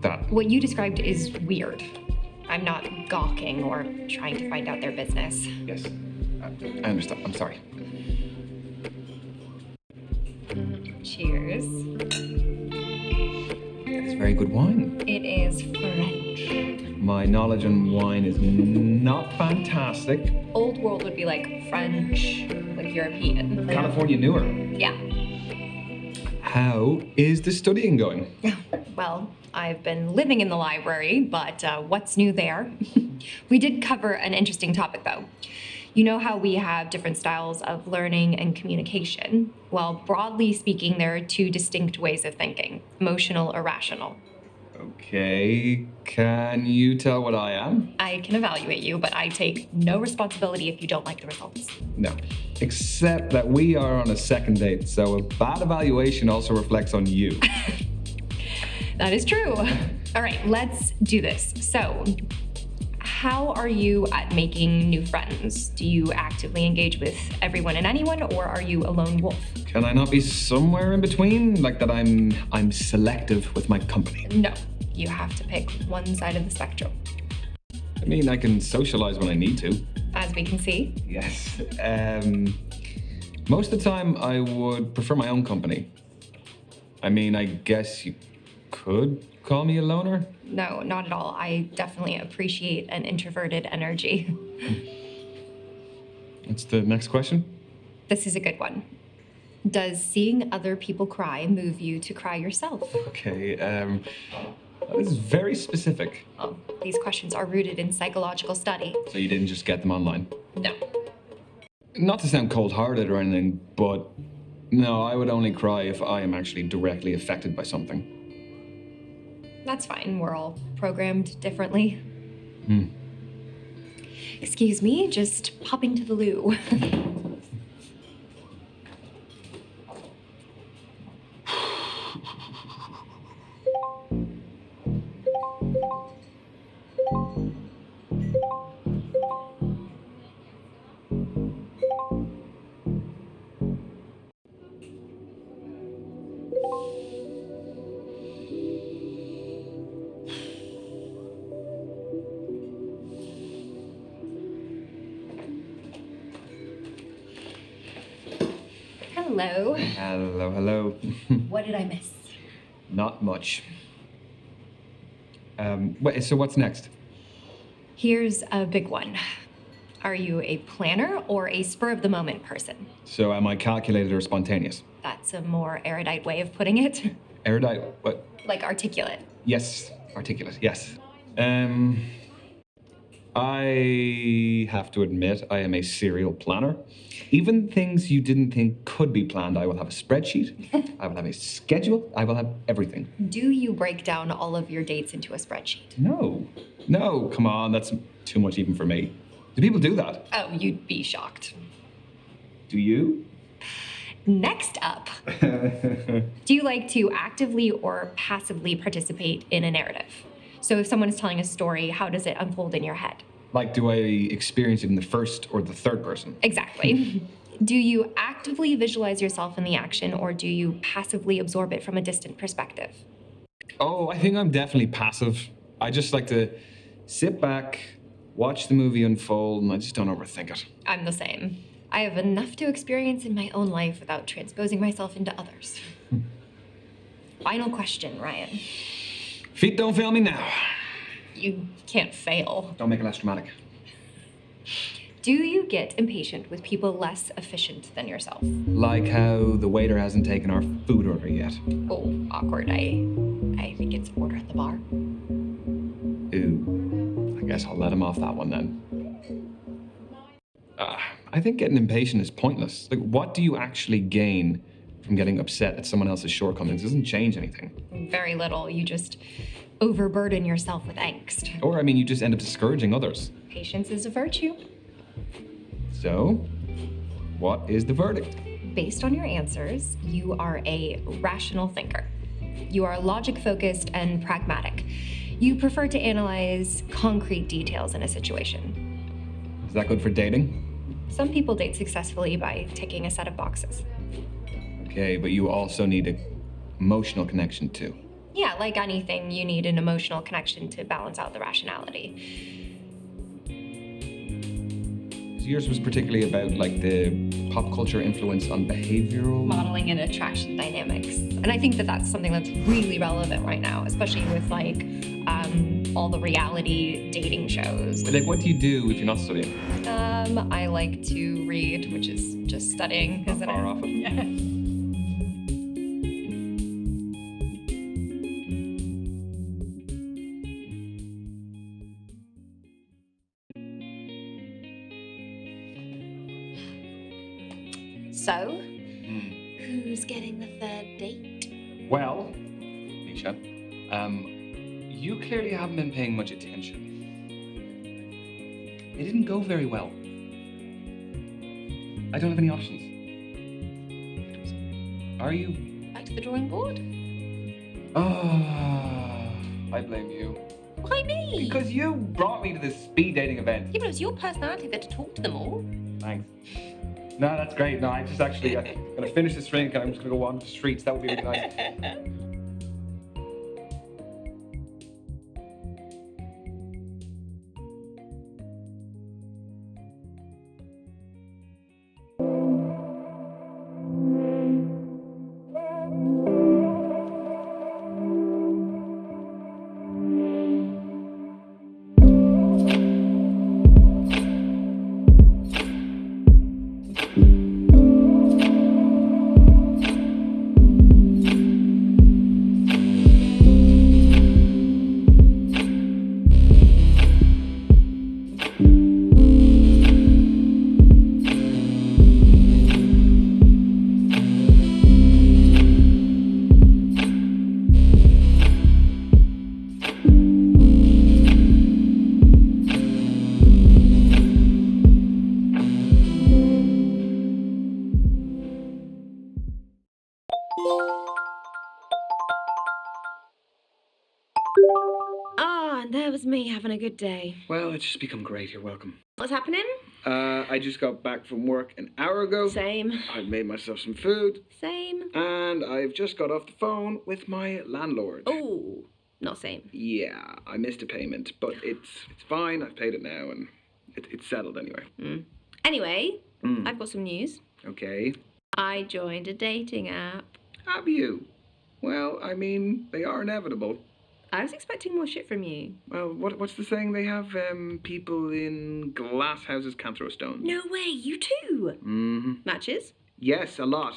that. What you described is weird. I'm not gawking or trying to find out their business. Yes, I understand. I'm sorry. Cheers. It's very good wine. It is French. My knowledge on wine is not fantastic. Old world would be like French, like European. California newer. Yeah. How is the studying going? Well, I've been living in the library, but what's new there? We did cover an interesting topic, though. You know how we have different styles of learning and communication? Well, broadly speaking, there are two distinct ways of thinking, emotional or rational. Okay, can you tell what I am? I can evaluate you, but I take no responsibility if you don't like the results. No, except that we are on a second date, so a bad evaluation also reflects on you. That is true. All right, let's do this. So, how are you at making new friends? Do you actively engage with everyone and anyone, or are you a lone wolf? Can I not be somewhere in between? Like that I'm selective with my company? No, you have to pick one side of the spectrum. I mean, I can socialize when I need to. As we can see. Yes. Most of the time, I would prefer my own company. I mean, I guess you could call me a loner. No, not at all. I definitely appreciate an introverted energy. What's the next question? This is a good one. Does seeing other people cry move you to cry yourself? Okay, that is very specific. Oh, these questions are rooted in psychological study. So you didn't just get them online? No. Not to sound cold-hearted or anything, but no, I would only cry if I am actually directly affected by something. That's fine. We're all programmed differently. Hmm. Excuse me, just popping to the loo. Hello. Hello, hello. What did I miss? Not much. Wait, so what's next? Here's a big one. Are you a planner or a spur-of-the-moment person? So am I calculated or spontaneous? That's a more erudite way of putting it. Erudite, what? Like articulate. Yes, articulate, yes. I have to admit, I am a serial planner. Even things you didn't think could be planned, I will have a spreadsheet, I will have a schedule, I will have everything. Do you break down all of your dates into a spreadsheet? No, come on, that's too much even for me. Do people do that? Oh, you'd be shocked. Do you? Next up, do you like to actively or passively participate in a narrative? So if someone is telling a story, how does it unfold in your head? Like, do I experience it in the first or the third person? Exactly. Do you actively visualize yourself in the action, or do you passively absorb it from a distant perspective? Oh, I think I'm definitely passive. I just like to sit back, watch the movie unfold, and I just don't overthink it. I'm the same. I have enough to experience in my own life without transposing myself into others. Final question, Ryan. Feet don't fail me now. You can't fail. Don't make it less dramatic. Do you get impatient with people less efficient than yourself? Like how the waiter hasn't taken our food order yet. Oh, awkward. I think it's order at the bar. Ooh, I guess I'll let him off that one then. I think getting impatient is pointless. Like, what do you actually gain from getting upset at someone else's shortcomings? It doesn't change anything. Very little. You just overburden yourself with angst. Or, I mean, you just end up discouraging others. Patience is a virtue. So, what is the verdict? Based on your answers, you are a rational thinker. You are logic-focused and pragmatic. You prefer to analyze concrete details in a situation. Is that good for dating? Some people date successfully by ticking a set of boxes. Okay, but you also need an emotional connection too. Yeah, like anything, you need an emotional connection to balance out the rationality. Yours was particularly about like the pop culture influence on behavioral Modeling and attraction dynamics. And I think that that's something that's really relevant right now, especially with like all the reality dating shows. Like, what do you do if you're not studying? I like to read, which is just studying, isn't Far it? off it. Yeah. So, who's getting the third date? Well, Misha, you clearly haven't been paying much attention. It didn't go very well. I don't have any options. Are you? Back to the drawing board? Oh, I blame you. Why me? Because you brought me to this speed dating event. Yeah, but it was your personality that to talk to them all. Thanks. No, that's great. No, I'm gonna finish this drink and I'm just gonna go wander the streets. That would be really nice. And there was me having a good day. Well, it's just become great. You're welcome. What's happening? I just got back from work an hour ago. Same. I've made myself some food. Same. And I've just got off the phone with my landlord. Oh, not same. Yeah, I missed a payment, but it's fine. I've paid it now, and it's settled anyway. Anyway, I've got some news. Okay. I joined a dating app. Have you? Well, I mean, they are inevitable. I was expecting more shit from you. Well, what's the saying? They have people in glass houses can't throw stones. No way, you too. Mm-hmm. Matches? Yes, a lot.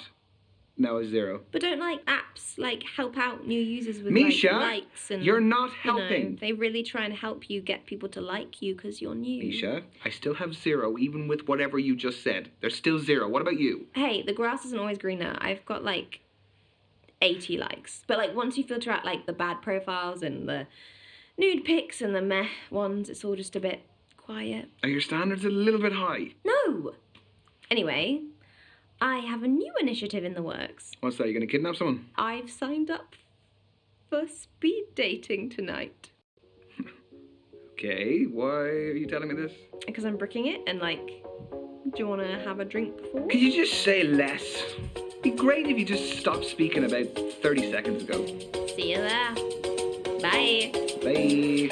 No, a zero. But don't like apps like help out new users with Misha, like, likes and you're not you know, helping. they really try and help you get people to like you because you're new. Misha, I still have zero, even with whatever you just said. There's still zero. What about you? Hey, the grass isn't always greener. I've got like 80 likes. But like once you filter out like the bad profiles and the nude pics and the meh ones, it's all just a bit quiet. Are your standards a little bit high? No. Anyway, I have a new initiative in the works. What's that? You gonna kidnap someone? I've signed up for speed dating tonight. Okay, why are you telling me this? Because I'm bricking it and like, do you want to have a drink before? Could you just say less? It'd be great if you just stopped speaking about 30 seconds ago. See you there. Bye. Bye.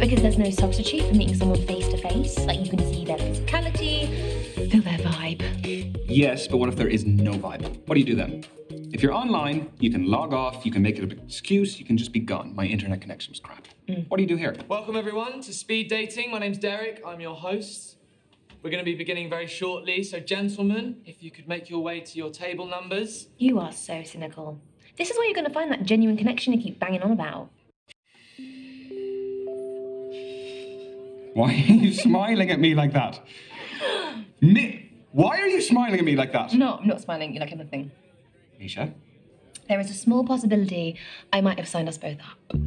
Because there's no substitute for meeting someone face to face. Like you can see their physicality, feel their vibe. Yes, but what if there is no vibe? What do you do then? If you're online, you can log off, you can make it an excuse, you can just be gone. My internet connection was crap. What do you do here? Welcome everyone to Speed Dating. My name's Derek, I'm your host. We're going to be beginning very shortly, so gentlemen, if you could make your way to your table numbers. You are so cynical. This is where you're going to find that genuine connection you keep banging on about. Why are you smiling at me like that? Why are you smiling at me like that? No, I'm not smiling. You like anything. Misha? There is a small possibility I might have signed us both up.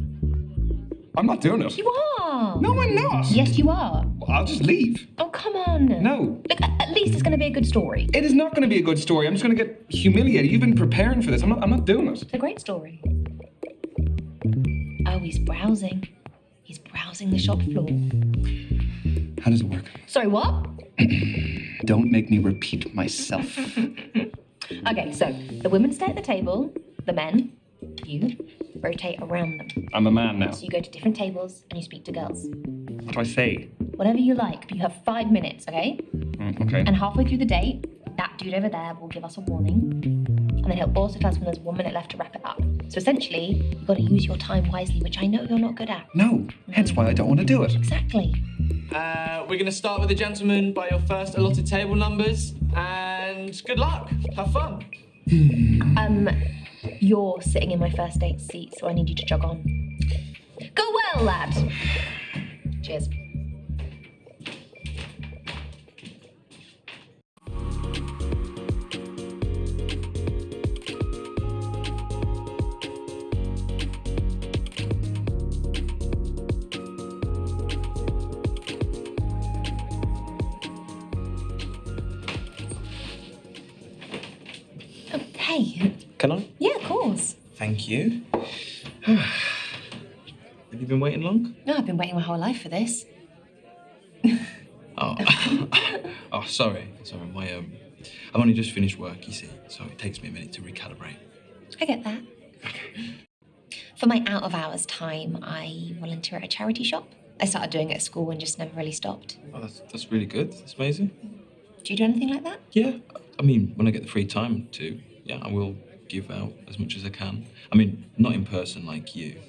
I'm not doing it. You are. No, I'm not. Yes, you are. I'll just leave. Oh, come on. No. Look, at least it's going to be a good story. It is not going to be a good story. I'm just going to get humiliated. You've been preparing for this. I'm not doing it. It's a great story. Oh, he's browsing. He's browsing the shop floor. How does it work? Sorry, what? Don't make me repeat myself. Okay, so the women stay at the table, the men, you, rotate around them. I'm a man now. So you go to different tables and you speak to girls. What do I say? Whatever you like, but you have 5 minutes, okay? Okay. And halfway through the date, that dude over there will give us a warning. And then he'll also tell us when there's 1 minute left to wrap it up. So essentially, you've got to use your time wisely, which I know you're not good at. No, hence why I don't want to do it. Exactly. We're going to start with the gentleman by your first allotted table numbers. And good luck. Have fun. You're sitting in my first date seat, so I need you to jog on. Go well, lad. Cheers. Okay. Can I? Yeah, of course. Thank you. Have you been waiting long? No, I've been waiting my whole life for this. Oh, oh, sorry. I've only just finished work, you see, so it takes me a minute to recalibrate. I get that. For my out of hours time, I volunteer at a charity shop. I started doing it at school and just never really stopped. Oh, that's really good. That's amazing. Do you do anything like that? Yeah, I mean, when I get the free time to, yeah, I will give out as much as I can. I mean, not in person like you.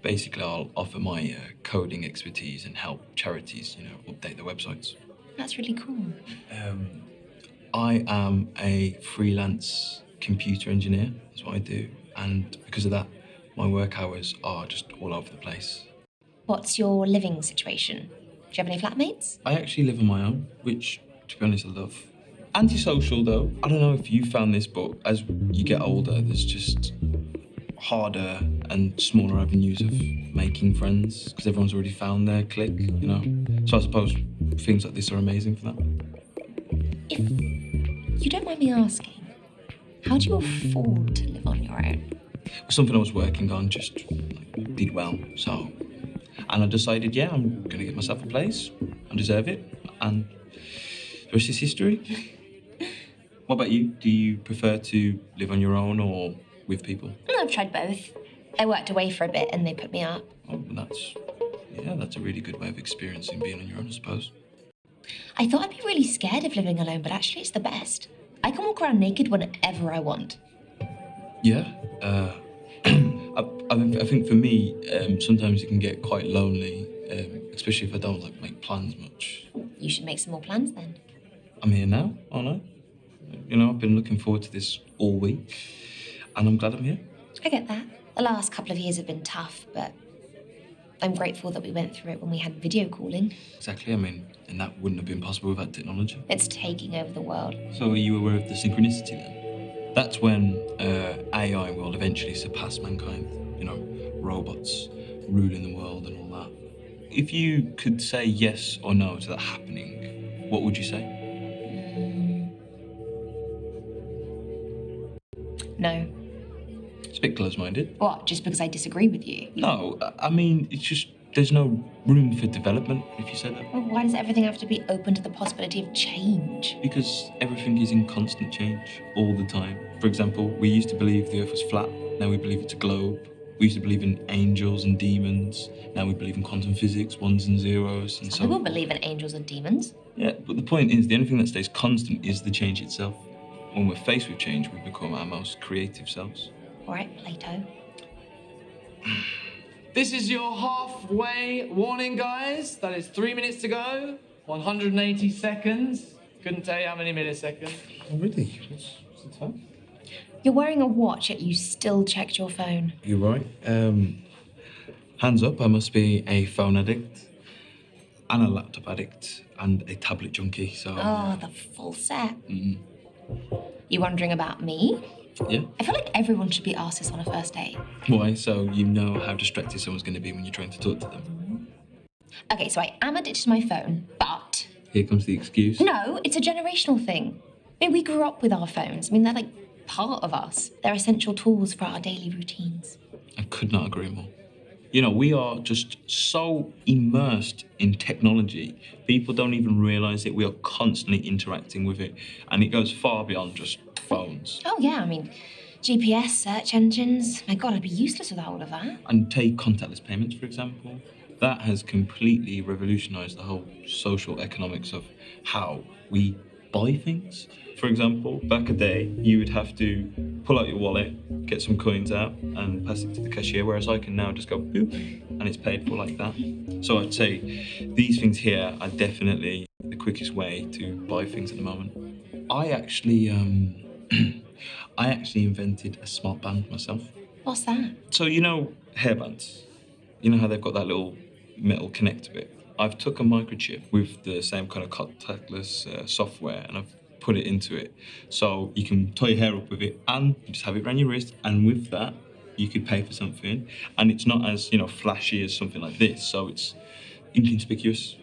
Basically, I'll offer my coding expertise and help charities, update their websites. That's really cool. I am a freelance computer engineer. That's what I do. And because of that, my work hours are just all over the place. What's your living situation? Do you have any flatmates? I actually live on my own, which, to be honest, I love. Antisocial, though. I don't know if you found this, but as you get older, there's just harder and smaller avenues of making friends because everyone's already found their clique, So I suppose things like this are amazing for that. If you don't mind me asking, how do you afford to live on your own? Something I was working on, just did well, so. And I decided, yeah, I'm going to get myself a place. I deserve it. And the rest is history. What about you? Do you prefer to live on your own or with people? I've tried both. I worked away for a bit and they put me up. Oh, that's a really good way of experiencing being on your own, I suppose. I thought I'd be really scared of living alone, but actually it's the best. I can walk around naked whenever I want. Yeah. I think for me, sometimes it can get quite lonely, especially if I don't make plans much. You should make some more plans then. I'm here now, aren't I? I've been looking forward to this all week, and I'm glad I'm here. I get that. The last couple of years have been tough, but I'm grateful that we went through it when we had video calling. Exactly, and that wouldn't have been possible without technology. It's taking over the world. So are you aware of the synchronicity then? That's when AI will eventually surpass mankind. Robots ruling the world and all that. If you could say yes or no to that happening, what would you say? No. It's a bit close-minded. What, just because I disagree with you? No, it's just there's no room for development, if you say that. Well, why does everything have to be open to the possibility of change? Because everything is in constant change all the time. For example, we used to believe the Earth was flat, now we believe it's a globe. We used to believe in angels and demons, now we believe in quantum physics, ones and zeros, and so Some people believe in angels and demons. Yeah, but the point is, the only thing that stays constant is the change itself. When we're faced with change, we become our most creative selves. All right, Plato. This is your halfway warning, guys. That is 3 minutes to go, 180 seconds. Couldn't tell you how many milliseconds. Oh, really? What's the time? You're wearing a watch, yet you still checked your phone. You're right. Hands up, I must be a phone addict, and a laptop addict, and a tablet junkie, so... Oh, the full set. Mm. You wondering about me? Yeah? I feel like everyone should be asked this on a first date. Why? So you know how distracted someone's going to be when you're trying to talk to them. Okay, so I am addicted to my phone, but... Here comes the excuse. No, it's a generational thing. I mean, we grew up with our phones. I mean, they're like part of us. They're essential tools for our daily routines. I could not agree more. You know, we are just so immersed in technology. People don't even realise it. We are constantly interacting with it. And it goes far beyond just phones. Oh, yeah, I mean, GPS, search engines. My God, I'd be useless without all of that. And take contactless payments, for example. That has completely revolutionised the whole social economics of how we buy things. For example, back a day, you would have to pull out your wallet, get some coins out, and pass it to the cashier, whereas I can now just go boop, and it's paid for like that. So I'd say these things here are definitely the quickest way to buy things at the moment. I actually invented a smart band myself. What's that? So you know hairbands? You know how they've got that little metal connector bit? I've took a microchip with the same kind of contactless software, and I've put it into it. So you can tie your hair up with it and you just have it around your wrist, and with that you could pay for something, and it's not as, you know, flashy as something like this, so it's inconspicuous.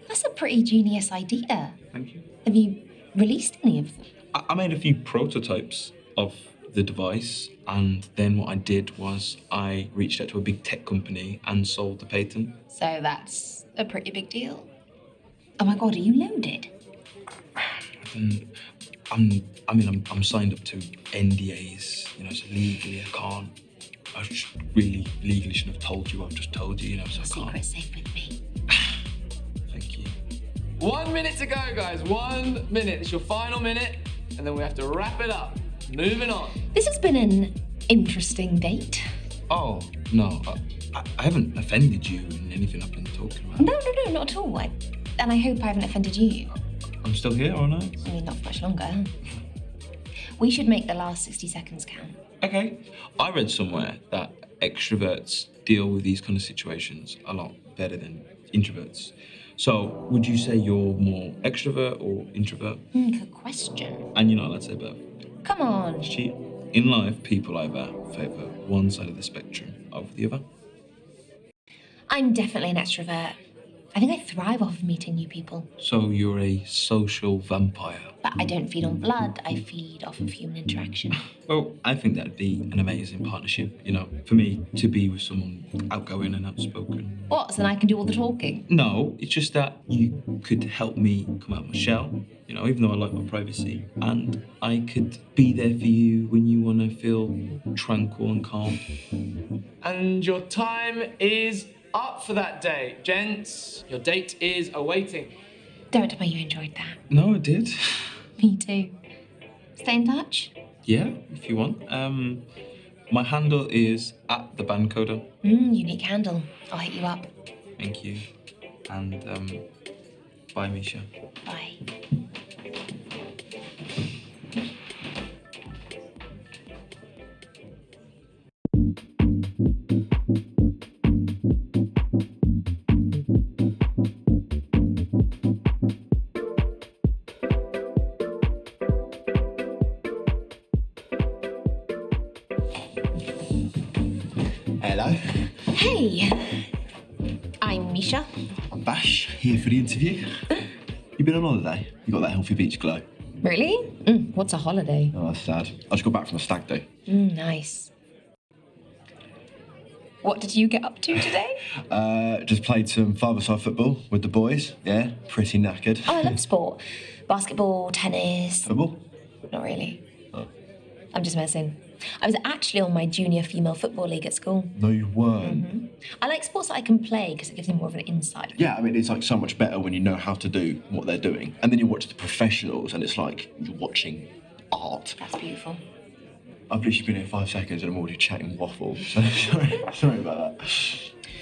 That's a pretty genius idea. Thank you. Have you released any of them? I made a few prototypes of the device, and then what I did was I reached out to a big tech company and sold the patent. So that's a pretty big deal. Oh my God, are you loaded? I'm signed up to NDAs, you know, so legally I can't. I really legally shouldn't have told you. I've just told you, you know, so I can't. Secret's safe with me. Thank you. 1 minute to go, guys. 1 minute. It's your final minute, and then we have to wrap it up. Moving on. This has been an interesting date. Oh, no. I haven't offended you in anything I've been talking about. No, not at all. And I hope I haven't offended you. I'm still here, aren't I? I mean, not for much longer. We should make the last 60 seconds count. Okay. I read somewhere that extroverts deal with these kind of situations a lot better than introverts. So, would you say you're more extrovert or introvert? Good question. And you're not allowed to say both. Come on. Cheat. In life, people either favour one side of the spectrum over the other. I'm definitely an extrovert. I think I thrive off of meeting new people. So you're a social vampire. But I don't feed on blood, I feed off of human interaction. Well, I think that'd be an amazing partnership, you know, for me to be with someone outgoing and outspoken. What, so then I can do all the talking? No, it's just that you could help me come out of my shell, you know, even though I like my privacy. And I could be there for you when you want to feel tranquil and calm. And your time is up for that day. Gents, your date is awaiting. Don't tell me you enjoyed that. No, I did. Me too. Stay in touch? Yeah, if you want. My handle is @TheBandcoder. Unique handle. I'll hit you up. Thank you. And bye, Misha. Bye. Hello. Hey. I'm Misha. I'm Bash, here for the interview. You been on holiday? You got that healthy beach glow? Really? What's a holiday? Oh, that's sad. I just got back from a stag do. Nice. What did you get up to today? Just played some five-a-side football with the boys. Yeah, pretty knackered. Oh, I love sport. Basketball, tennis. Football? Not really. Oh. I'm just messing. I was actually on my junior female football league at school. No, you weren't. I like sports that I can play because it gives me more of an insight. Yeah, I mean, it's like so much better when you know how to do what they're doing. And then you watch the professionals and it's like you're watching art. That's beautiful. I've literally been here 5 seconds and I'm already chatting waffle. So sorry about that.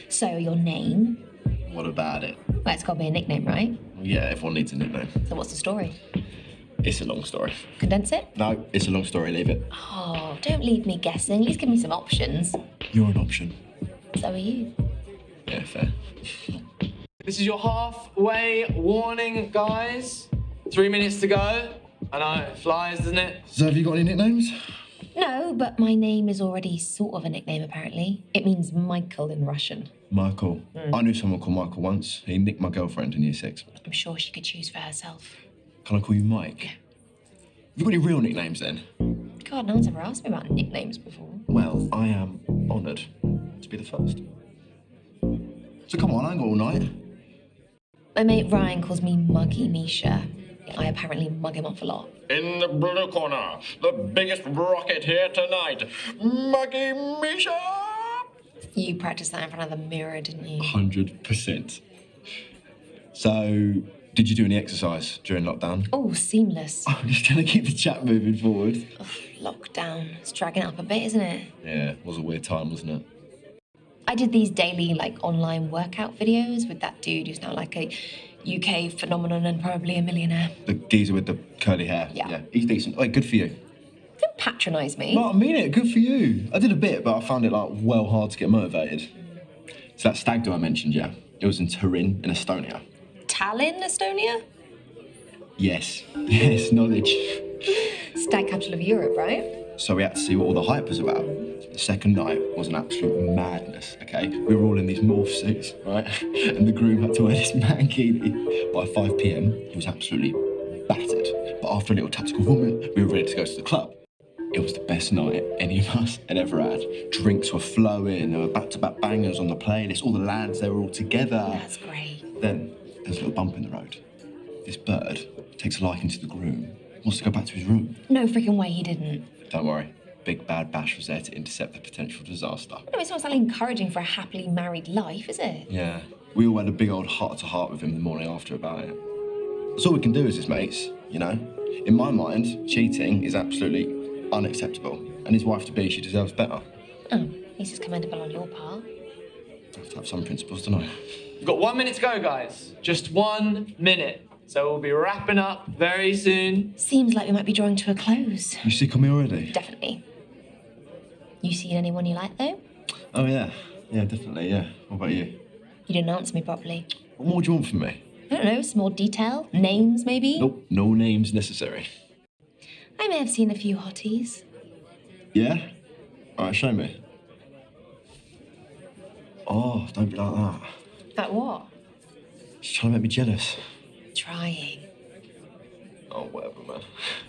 So, your name? What about it? Well, it's got to be a nickname, right? Well, yeah, everyone needs a nickname. So, what's the story? It's a long story. Condense it? No, it's a long story, leave it. Oh, don't leave me guessing. At least give me some options. You're an option. So are you. Yeah, fair. This is your halfway warning, guys. 3 minutes to go. I know, it flies, doesn't it? So have you got any nicknames? No, but my name is already sort of a nickname, apparently. It means Michael in Russian. Michael. I knew someone called Michael once. He nicked my girlfriend in year 6. I'm sure she could choose for herself. Can I call you Mike? Yeah. You got any real nicknames then? God, no one's ever asked me about nicknames before. Well, I am honoured to be the first. So come on, I ain't got all night. My mate Ryan calls me Muggy Misha. I apparently mug him off a lot. In the blue corner, the biggest rocket here tonight, Muggy Misha! You practiced that in front of the mirror, didn't you? 100%. So, did you do any exercise during lockdown? Oh, seamless. I'm just trying to keep the chat moving forward. Ugh, lockdown. It's dragging it up a bit, isn't it? Yeah, it was a weird time, wasn't it? I did these daily, online workout videos with that dude who's now like a UK phenomenon and probably a millionaire. The geezer with the curly hair. Yeah. He's decent. Hey, good for you. Don't patronise me. No, I mean it. Good for you. I did a bit, but I found it, well hard to get motivated. So that stag do I mentioned, yeah? It was in Turin, in Estonia. Tallinn, Estonia? Yes. Yes, knowledge. Stag capital of Europe, right? So we had to see what all the hype was about. The second night was an absolute madness, okay? We were all in these morph suits, right? And the groom had to wear this mankini. By 5 p.m, he was absolutely battered. But after a little tactical vomit, we were ready to go to the club. It was the best night any of us had ever had. Drinks were flowing, there were back-to-back bangers on the playlist, all the lads, they were all together. That's great. Then there's a little bump in the road. This bird takes a liking to the groom, wants to go back to his room. No freaking way he didn't. Don't worry, Big Bad Bash was there to intercept the potential disaster. No, it's not exactly encouraging for a happily married life, is it? Yeah, we all had a big old heart-to-heart with him the morning after about it. That's all we can do as his mates, you know? In my mind, cheating is absolutely unacceptable. And his wife-to-be, she deserves better. Oh, this is commendable on your part. I have to have some principles, don't I? We've got 1 minute to go, guys. Just 1 minute. So we'll be wrapping up very soon. Seems like we might be drawing to a close. You sick of me already? Definitely. You seen anyone you like, though? Oh, yeah. Yeah, definitely, yeah. What about you? You didn't answer me properly. What more do you want from me? I don't know, some more detail? Names, maybe? Nope, no names necessary. I may have seen a few hotties. Yeah? All right, show me. Oh, don't be like that. That what? She's trying to make me jealous. Trying. Oh, whatever, man.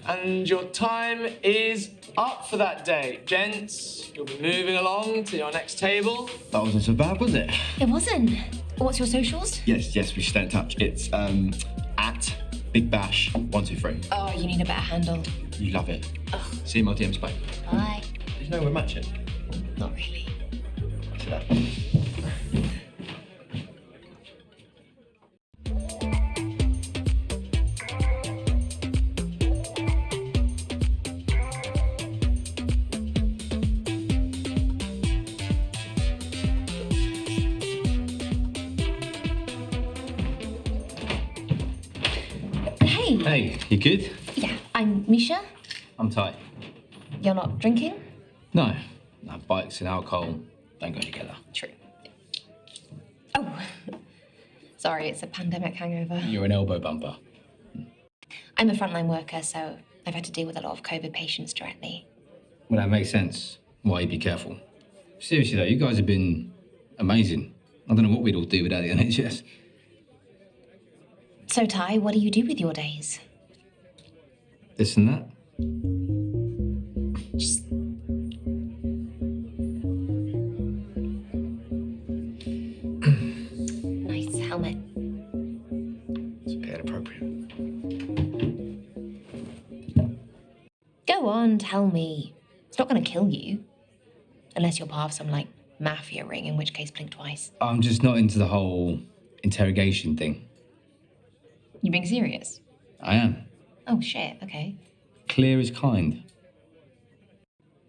And your time is up for that day. Gents, you'll be moving along to your next table. That wasn't so bad, was it? It wasn't. What's your socials? Yes, we should stay in touch. It's at Big Bash 123. Oh, you need a better handle. You love it. Ugh. See you in my DMs, bye. Bye. Did you know we're matching? Not really. See that. Hey. Hey, you good? Yeah, I'm Misha. I'm tight. You're not drinking? No, bikes and alcohol don't go together. True. Oh, sorry, it's a pandemic hangover. You're an elbow bumper. I'm a frontline worker, so I've had to deal with a lot of COVID patients directly. Well, that makes sense. Why you be careful. Seriously though, you guys have been amazing. I don't know what we'd all do without the NHS. So, Ty, what do you do with your days? This and that. Just... nice helmet. It's a bit inappropriate. Go on, tell me. It's not going to kill you. Unless you're part of some, mafia ring, in which case blink twice. I'm just not into the whole interrogation thing. You being serious? I am. Oh, shit, okay. Clear as kind.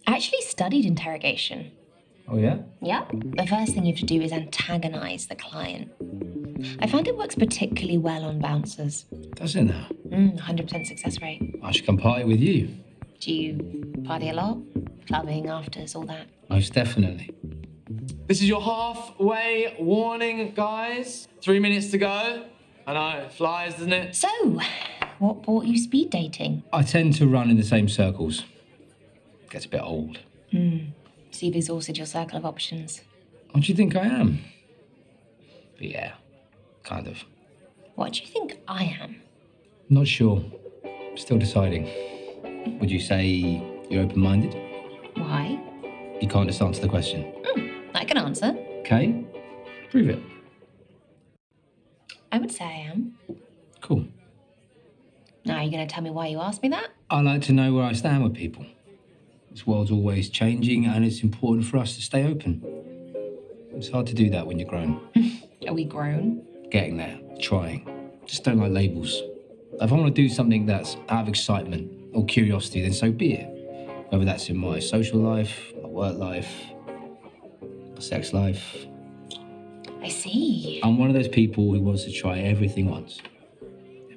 I actually studied interrogation. Oh, yeah? Yeah. The first thing you have to do is antagonize the client. I found it works particularly well on bouncers. Does it now? 100% success rate. I should come party with you. Do you party a lot? Clubbing, afters, all that? Most definitely. This is your halfway warning, guys. 3 minutes to go. I know, it flies, doesn't it? So, what brought you speed dating? I tend to run in the same circles. gets a bit old. So you've exhausted your circle of options. What do you think I am? But yeah, kind of. What do you think I am? Not sure. Still deciding. Would you say you're open-minded? Why? You can't just answer the question. I can answer. Okay, prove it. I would say I am. Cool. Now, are you going to tell me why you asked me that? I like to know where I stand with people. This world's always changing, and it's important for us to stay open. It's hard to do that when you're grown. Are we grown? Getting there, trying. Just don't like labels. If I want to do something that's out of excitement or curiosity, then so be it. Whether that's in my social life, my work life, my sex life. I see. I'm one of those people who wants to try everything once.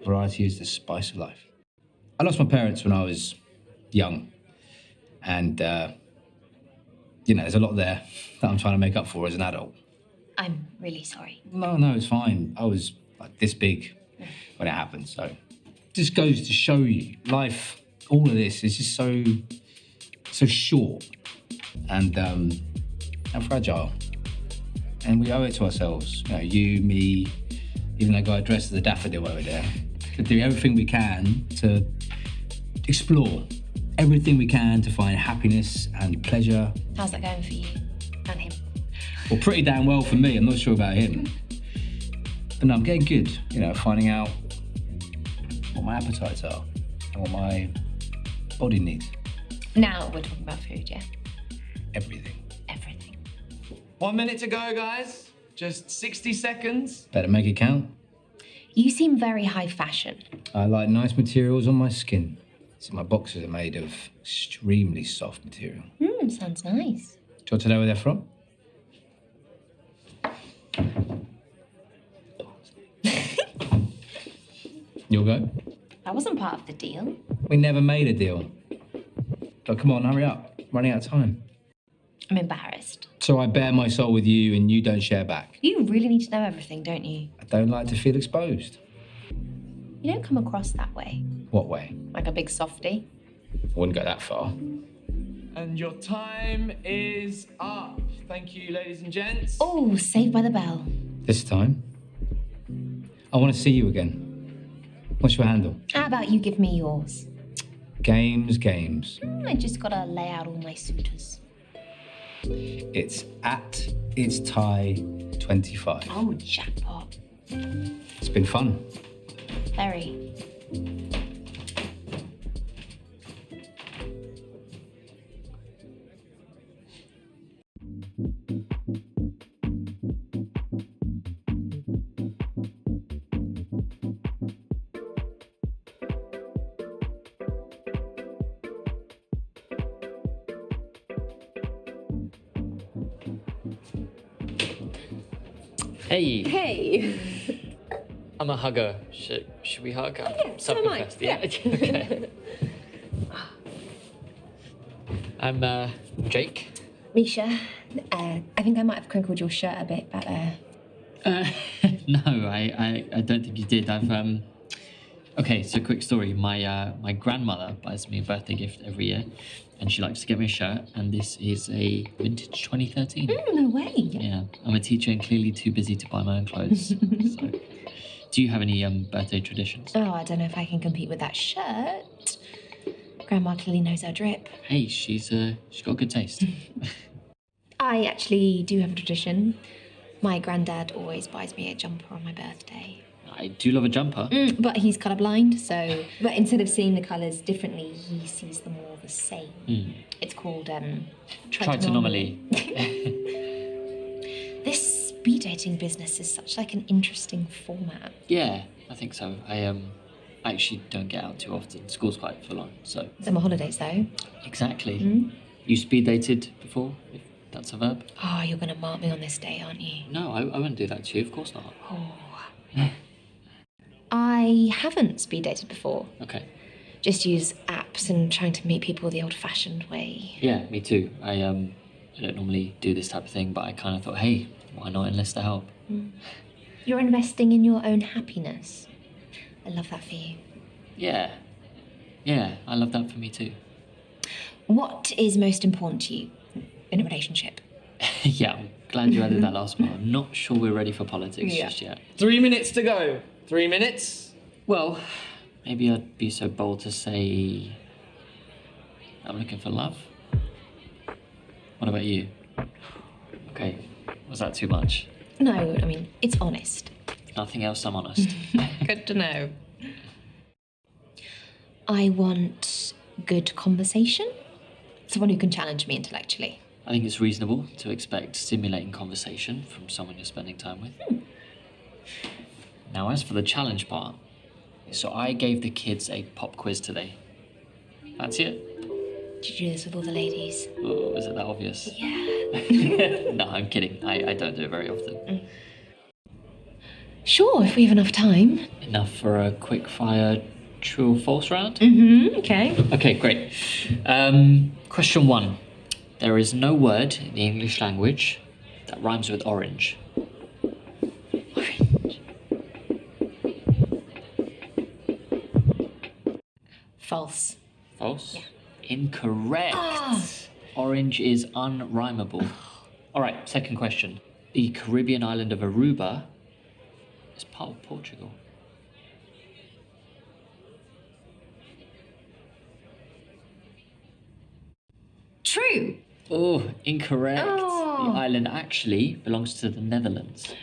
Variety is the spice of life. I lost my parents when I was young. And, there's a lot there that I'm trying to make up for as an adult. I'm really sorry. No, it's fine. I was like this big when it happened, so. Just goes to show you, life, all of this is just so short and fragile. And we owe it to ourselves. You, me, even that guy dressed as a daffodil over there, to do everything we can to explore everything we can to find happiness and pleasure. How's that going for you and him? Well, pretty damn well for me. I'm not sure about him. But no, I'm getting good, finding out what my appetites are and what my body needs. Now we're talking about food, yeah? Everything. Everything. 1 minute to go, guys. Just 60 seconds. Better make it count. You seem very high fashion. I like nice materials on my skin. So my boxers are made of extremely soft material. Sounds nice. Do you want to know where they're from? You'll go? That wasn't part of the deal. We never made a deal. But come on, hurry up. I'm running out of time. I'm embarrassed. So I bare my soul with you and you don't share back. You really need to know everything, don't you? I don't like to feel exposed. You don't come across that way. What way? Like a big softie. I wouldn't go that far. And your time is up. Thank you, ladies and gents. Oh, Saved by the Bell. This time, I want to see you again. What's your handle? How about you give me yours? Games. I just gotta lay out all my suitors. It's at its tie 25. Oh, jackpot. It's been fun. Very. Hey. Hey. I'm a hugger. Should we hug? Yeah, so am I. Self-confessed, yeah. Okay. I'm Jake. Misha, I think I might have crinkled your shirt a bit back there. No, I don't think you did. Okay, so quick story. My grandmother buys me a birthday gift every year, and she likes to get me a shirt, and this is a vintage 2013. No way. Yeah, I'm a teacher and clearly too busy to buy my own clothes. So, do you have any birthday traditions? Oh, I don't know if I can compete with that shirt. Grandma clearly knows her drip. Hey, she's got good taste. I actually do have a tradition. My granddad always buys me a jumper on my birthday. I do love a jumper. But he's colourblind, so... But instead of seeing the colours differently, he sees them all the same. It's called, Tritonomaly. This speed dating business is such, like, an interesting format. Yeah, I think so. I actually don't get out too often. School's quite full on, so... Summer holidays, though. Exactly. You speed dated before, if that's a verb? Oh, you're going to mark me on this day, aren't you? No, I wouldn't do that to you, of course not. Oh. I haven't speed dated before. Okay. Just use apps and trying to meet people the old-fashioned way. Yeah, me too. I don't normally do this type of thing, but I kind of thought, hey, why not enlist the help? You're investing in your own happiness. I love that for you. Yeah, I love that for me too. What is most important to you in a relationship? Yeah, I'm glad you added that last part. I'm not sure we're ready for politics just yet. 3 minutes to go. 3 minutes? Well, maybe I'd be so bold to say I'm looking for love. What about you? Okay, was that too much? No, I mean, it's honest. Nothing else, I'm honest. Good to know. I want good conversation. Someone who can challenge me intellectually. I think it's reasonable to expect stimulating conversation from someone you're spending time with. Now, as for the challenge part, so I gave the kids a pop quiz today. Fancy it? Did you do this with all the ladies? Oh, is it that obvious? Yeah. No, I'm kidding. I don't do it very often. Sure, if we have enough time. Enough for a quick fire true or false round? Okay. Okay, great. Question 1. There is no word in the English language that rhymes with orange. Orange. False. False? Yeah. Incorrect. Orange is unrhymable. All right, second question. The Caribbean island of Aruba is part of Portugal. True. Oh, incorrect. Oh. The island actually belongs to the Netherlands.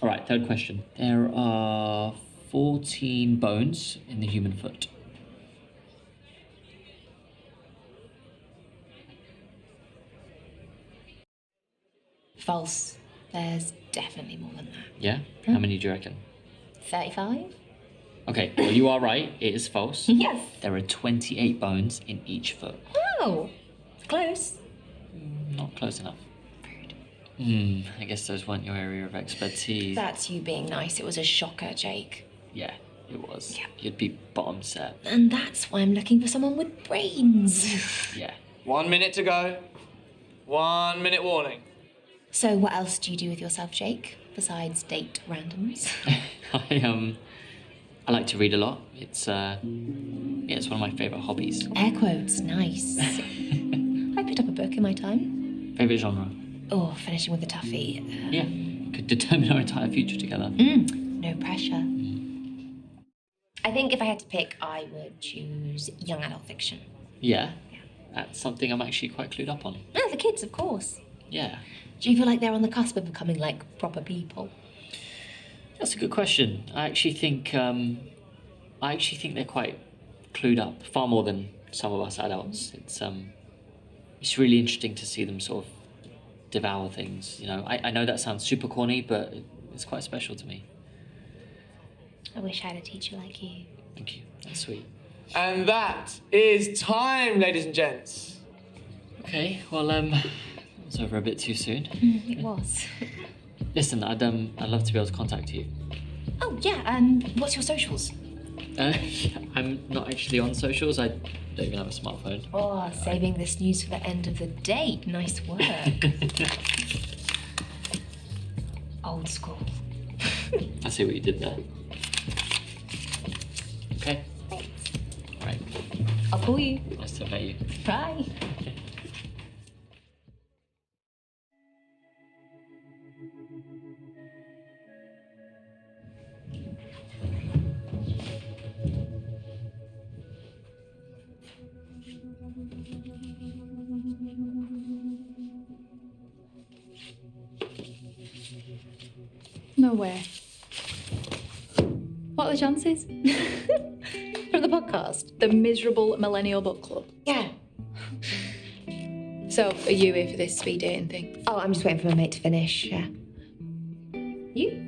All right, third question. There are 14 bones in the human foot. False. There's definitely more than that. Yeah? How many do you reckon? 35? Okay, well, you are right. It is false. Yes. There are 28 bones in each foot. Oh, it's close. Not close enough. I guess those weren't your area of expertise. That's you being nice. It was a shocker, Jake. Yeah, it was. Yeah. You'd be bottom set. And that's why I'm looking for someone with brains. Yeah. 1 minute to go. 1 minute warning. So what else do you do with yourself, Jake, besides date randoms? I like to read a lot. It's it's one of my favourite hobbies. Air quotes, nice. I picked up a book in my time. Favourite genre? Oh, finishing with a toughie. Yeah. Could determine our entire future together. No pressure. I think if I had to pick, I would choose young adult fiction. Yeah. That's something I'm actually quite clued up on. Oh, the kids, of course. Yeah. Do you feel like they're on the cusp of becoming like proper people? That's a good question. I actually think they're quite clued up, far more than some of us adults. It's really interesting to see them sort of devour things. You know, I know that sounds super corny, but it's quite special to me. I wish I had a teacher like you. Thank you. That's sweet. And that is time, ladies and gents. Okay. Well, it's over a bit too soon. It was. Listen, I'd love to be able to contact you. Oh, yeah, what's your socials? I'm not actually on socials. I don't even have a smartphone. Oh, saving this news for the end of the date. Nice work. Old school. I see what you did there. Okay. Thanks. All right. I'll call you. Nice to meet you. Bye. No way. What are the chances? From the podcast? The Miserable Millennial Book Club. Yeah. So, are you here for this speed dating thing? Oh, I'm just waiting for my mate to finish, yeah. You?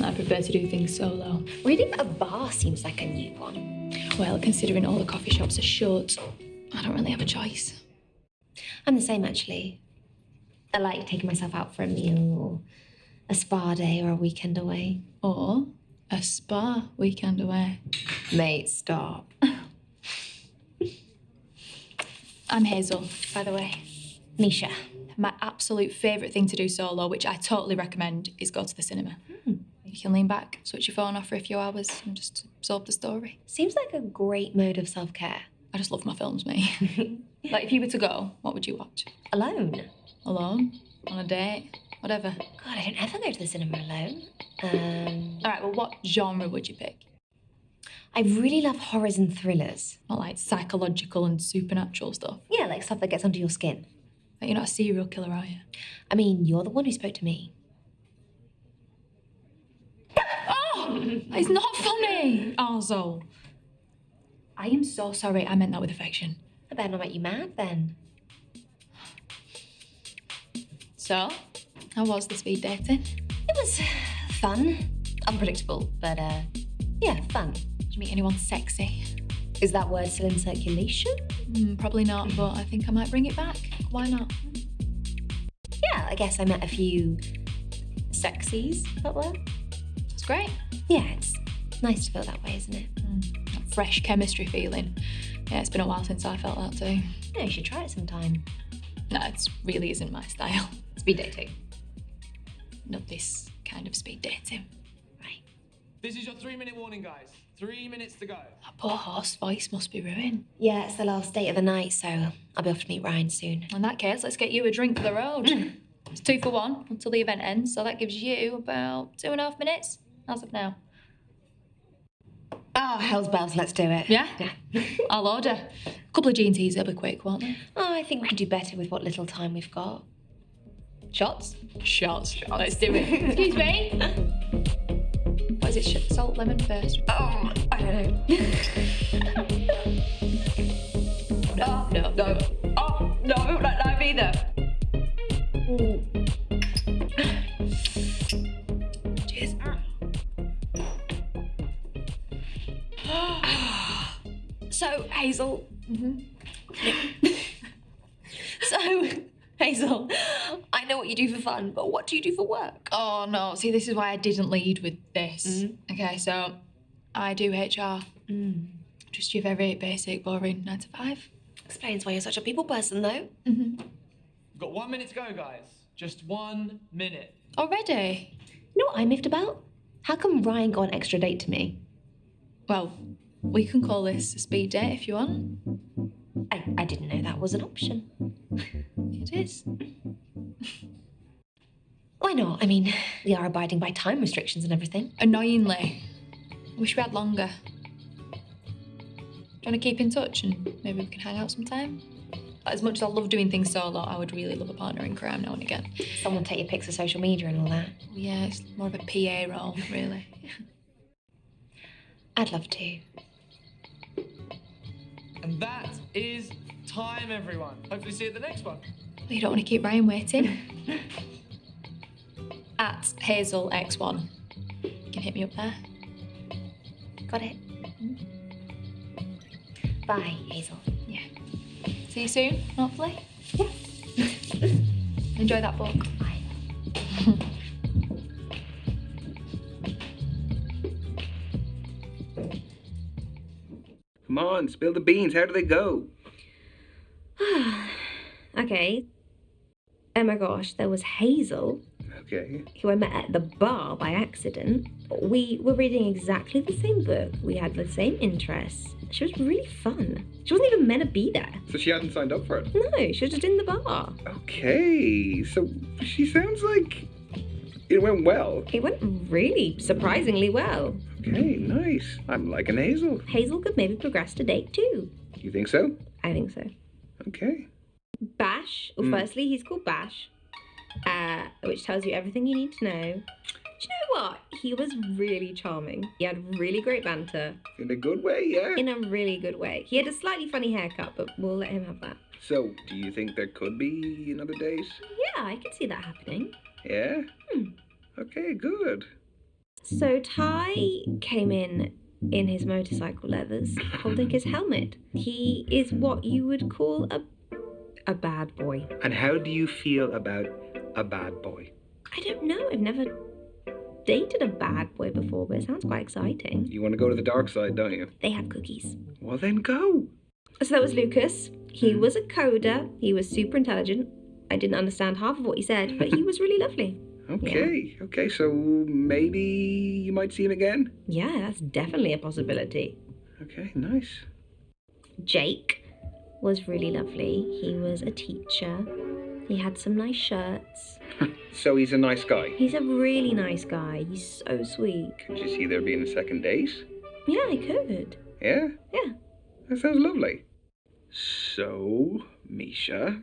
I prefer to do things solo. Reading at a bar seems like a new one. Well, considering all the coffee shops are shut, I don't really have a choice. I'm the same, actually. I like taking myself out for a meal, or a spa day, or a weekend away. Or a spa weekend away. Mate, stop. I'm Hazel, by the way. Misha. My absolute favourite thing to do solo, which I totally recommend, is go to the cinema. You can lean back, switch your phone off for a few hours, and just absorb the story. Seems like a great mode of self-care. I just love my films, mate. Like, if you were to go, what would you watch? Alone? Alone? On a date? Whatever. God, I don't ever go to the cinema alone. All right, well, what genre would you pick? I really love horrors and thrillers. Not like psychological and supernatural stuff. Yeah, like stuff that gets under your skin. But you're not a serial killer, are you? I mean, you're the one who spoke to me. Oh! It's not funny! Arsehole. I am so sorry. I meant that with affection. I better not make you mad, then. So, how was the speed dating? It was fun. Unpredictable, but, yeah, fun. Did you meet anyone sexy? Is that word still in circulation? Probably not, but I think I might bring it back. Why not? Yeah, I guess I met a few sexies that were. That's great. Yeah, it's nice to feel that way, isn't it? That fresh chemistry feeling. Yeah, it's been a while since I felt that too. Yeah, you should try it sometime. No, it really isn't my style. Speed dating. Not this kind of speed dating. Right. This is your 3-minute warning, guys. 3 minutes to go. That poor horse voice must be ruined. Yeah, it's the last date of the night, so I'll be off to meet Ryan soon. In that case, let's get you a drink for the road. It's 2 for 1 until the event ends, so that gives you about 2.5 minutes as of now. Oh, hell's bells, let's do it. Yeah? I'll order. A couple of G&Ts, it'll be quick, won't they? Oh, I think we can do better with what little time we've got. Shots? Shots. Let's do it. Excuse me? What is it? Salt, lemon first? Oh, I don't know. No. Oh, no, I don't like lime either. Cheers. So, Hazel. So, Hazel, I know what you do for fun, but what do you do for work? Oh, no. See, this is why I didn't lead with this. Okay, so I do HR. Just your very basic, boring 9 to 5. Explains why you're such a people person, though. We've got 1 minute to go, guys. Just 1 minute. Already? You know what I miffed about? How come Ryan got an extra date to me? Well, we can call this a speed date if you want. I didn't know that was an option. It is. Why not? I mean, we are abiding by time restrictions and everything. Annoyingly. I wish we had longer. Do you want to keep in touch and maybe we can hang out sometime? As much as I love doing things solo, I would really love a partner in crime now and again. Someone take your pics of social media and all that. Yeah, it's more of a PA role, really. I'd love to. And that is time, everyone. Hopefully see you at the next one. Well, you don't want to keep Ryan waiting. At HazelX1. You can hit me up there. Got it. Bye, Hazel. Yeah. See you soon, hopefully. Yeah. Enjoy that book. Bye. Come on, spill the beans. How do they go? Okay. Oh my gosh, there was Hazel, Okay. who I met at the bar by accident. We were reading exactly the same book. We had the same interests. She was really fun. She wasn't even meant to be there. So she hadn't signed up for it? No, she was just in the bar. Okay. So she sounds like it went well. It went really surprisingly well. Okay, nice. I'm liking Hazel. Hazel could maybe progress to date too. You think so? I think so. Okay. Bash, well, firstly, he's called Bash, which tells you everything you need to know. Do you know what? He was really charming. He had really great banter. In a good way, yeah? In a really good way. He had a slightly funny haircut, but we'll let him have that. So, do you think there could be another date? Yeah, I can see that happening. Yeah? Okay, good. So Ty came in his motorcycle leathers, holding his helmet. He is what you would call a bad boy. And how do you feel about a bad boy? I don't know. I've never dated a bad boy before, but it sounds quite exciting. You want to go to the dark side, don't you? They have cookies. Well, then go. So that was Lucas. He was a coder. He was super intelligent. I didn't understand half of what he said, but he was really lovely. Okay, okay, so maybe you might see him again? Yeah, that's definitely a possibility. Okay, nice. Jake was really lovely. He was a teacher. He had some nice shirts. So he's a nice guy. He's a really nice guy. He's so sweet. Could you see there being a second date? Yeah, I could. Yeah? Yeah. That sounds lovely. So, Misha,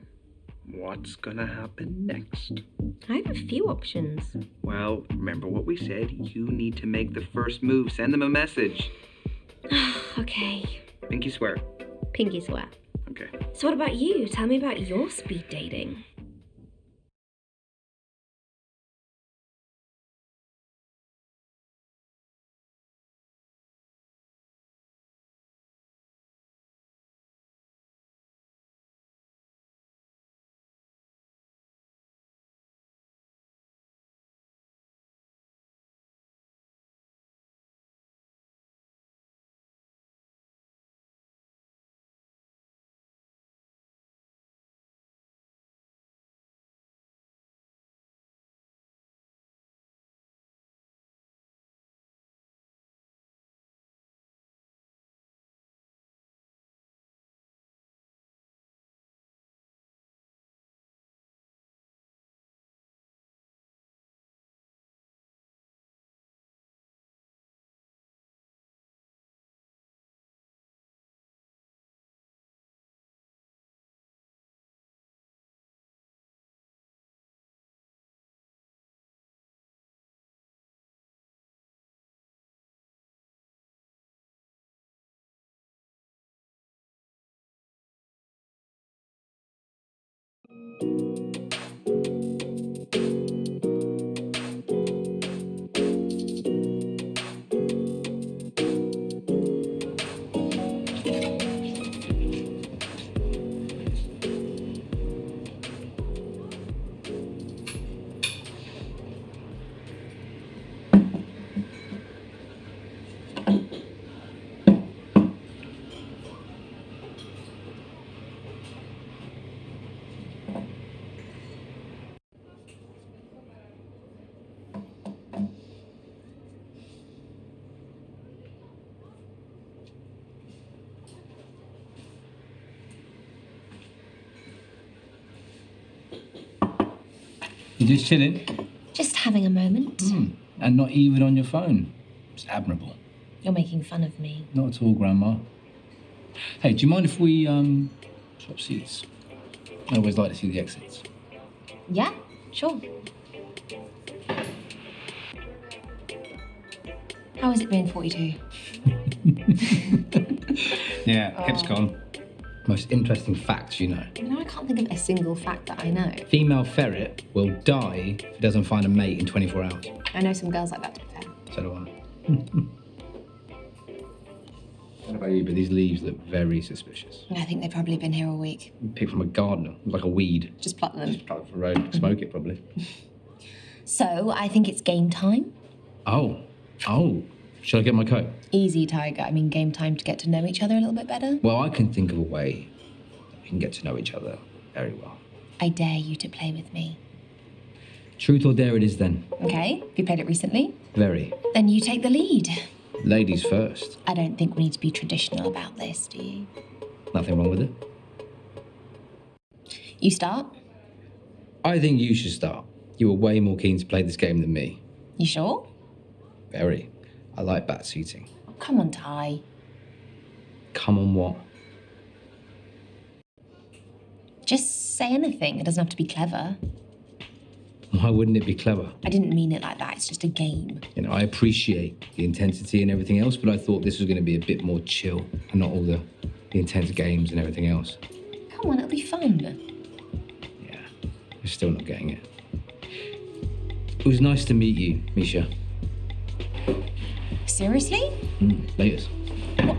what's gonna happen next? I have a few options. Well, remember what we said. You need to make the first move. Send them a message. Okay. Pinky swear. Pinky swear. Okay. So what about you? Tell me about your speed dating. You just chilling? Just having a moment. And not even on your phone. It's admirable. You're making fun of me. Not at all, Grandma. Hey, do you mind if we swap seats? I always like to see the exits. Yeah, sure. How has it been, 42? Yeah, kept us calm. Most interesting facts you know. I can't think of a single fact that I know. Female ferret will die if it doesn't find a mate in 24 hours. I know some girls like that, to be fair. So do I. What about you? But these leaves look very suspicious. I think they've probably been here all week. Picked from a gardener, like a weed. Just pluck them. Just pluck it from the road, smoke it probably. So, I think it's game time. Oh. Shall I get my coat? Easy, Tiger. I mean, game time to get to know each other a little bit better. Well, I can think of a way that we can get to know each other very well. I dare you to play with me. Truth or dare it is then. Okay, have you played it recently? Very. Then you take the lead. Ladies first. I don't think we need to be traditional about this, do you? Nothing wrong with it. You start? I think you should start. You were way more keen to play this game than me. You sure? Very. I like bat seating. Oh, come on, Ty. Come on, what? Just say anything. It doesn't have to be clever. Why wouldn't it be clever? I didn't mean it like that. It's just a game. You know, I appreciate the intensity and everything else, but I thought this was going to be a bit more chill and not all the intense games and everything else. Come on, it'll be fun. Yeah, you're still not getting it. It was nice to meet you, Misha. Seriously? Laters. What?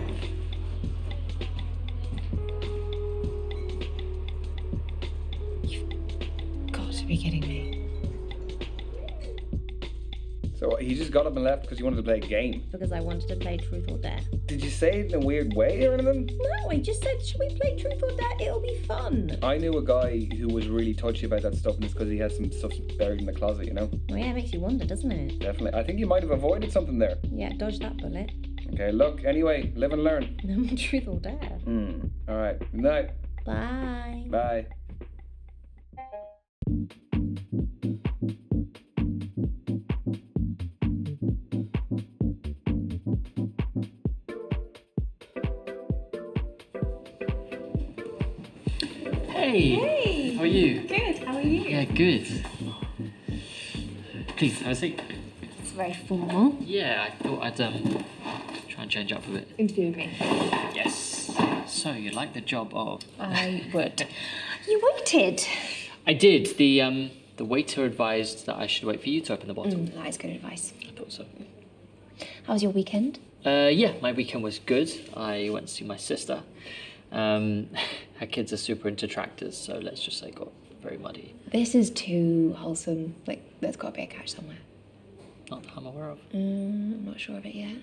You've got to be kidding me. So he just got up and left because you wanted to play a game. Because I wanted to play Truth or Dare. Did you say it in a weird way or anything? No, I just said, should we play Truth or Dare? It'll be fun. I knew a guy who was really touchy about that stuff, and it's because he has some stuff buried in the closet, you know? Well, yeah, it makes you wonder, doesn't it? Definitely. I think you might have avoided something there. Yeah, dodge that bullet. Okay, look, anyway, live and learn. No truth or dare. All right, good night. Bye. Bye. Hey! How are you? Good, how are you? Yeah, good. Please, have a seat. It's very formal. Yeah, I thought I'd try and change up a bit. Interview with me. Yes. So, you like the job of... I would. You waited. I did. The waiter advised that I should wait for you to open the bottle. That is good advice. I thought so. How was your weekend? Yeah, my weekend was good. I went to see my sister. Her kids are super into tractors, so let's just say it got very muddy. This is too wholesome. Like, there's got to be a catch somewhere. Not that I'm aware of. I'm not sure of it yet.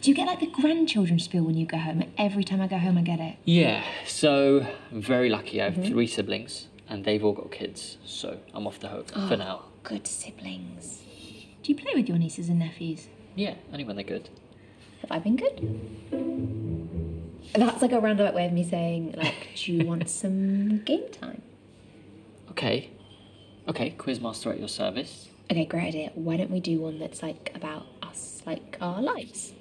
Do you get like the grandchildren spiel when you go home? Every time I go home, I get it. Yeah, so I'm very lucky. I have 3 siblings, and they've all got kids, so I'm off the hook for now. Good siblings. Do you play with your nieces and nephews? Yeah, only when they're good. Have I been good? That's like a roundabout way of me saying, like, do you want some game time? Okay. Okay, Quizmaster at your service. Okay, great idea. Why don't we do one that's like about us, like our lives?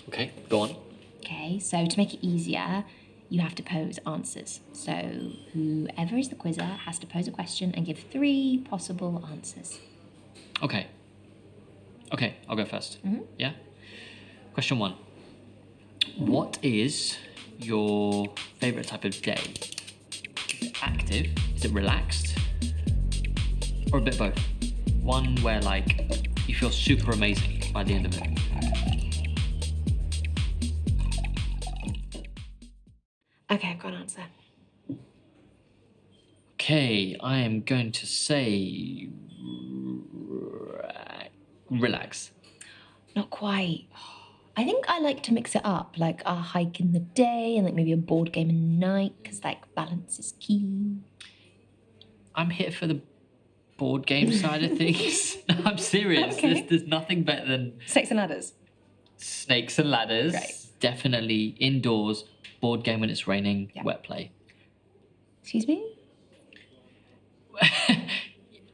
Okay, go on. Okay, so to make it easier, you have to pose answers. So whoever is the quizzer has to pose a question and give 3 possible answers. Okay. Okay, I'll go first. Yeah? Question 1. What is your favourite type of day? Is it active? Is it relaxed? Or a bit both? One where, like, you feel super amazing by the end of it. Okay, I've got an answer. Okay, I am going to say... relax. Not quite. I think I like to mix it up, like a hike in the day and like maybe a board game at night, because like balance is key. I'm here for the board game side of things. No, I'm serious. Okay. There's nothing better than Snakes and ladders. snakes and ladders. Great. Definitely indoors, board game when it's raining, wet play. Excuse me?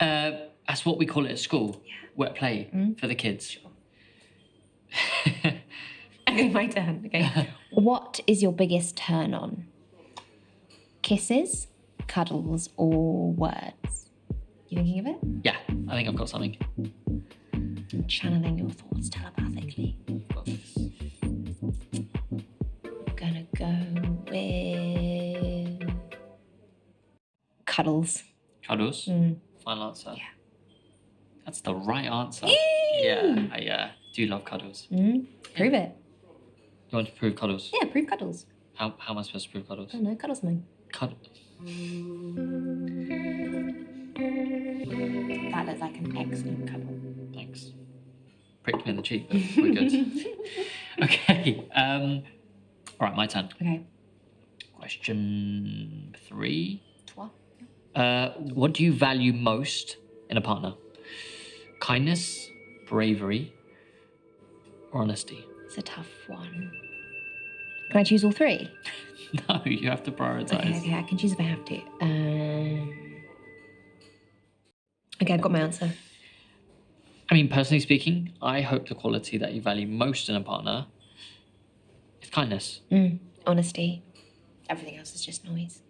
That's what we call it at school. Wet play for the kids. Okay, my turn. Okay. What is your biggest turn on? Kisses, cuddles, or words? You thinking of it? Yeah, I think I've got something. Channeling your thoughts telepathically. I'm gonna go with cuddles. Cuddles? Final answer? Yeah. That's the right answer. Yay! Yeah, I do love cuddles. Prove it. You want to prove cuddles? Yeah, prove cuddles. How am I supposed to prove cuddles? I don't know, cuddle something. That looks like an excellent cuddle. Thanks. Pricked me in the cheek, but we're good. Okay. All right, my turn. Okay. Question 3. Toi. What do you value most in a partner? Kindness, bravery, or honesty? It's a tough one. Can I choose all 3? No, you have to prioritize. Okay, I can choose if I have to. Okay, I've got my answer. I mean, personally speaking, I hope the quality that you value most in a partner is kindness. Honesty. Everything else is just noise.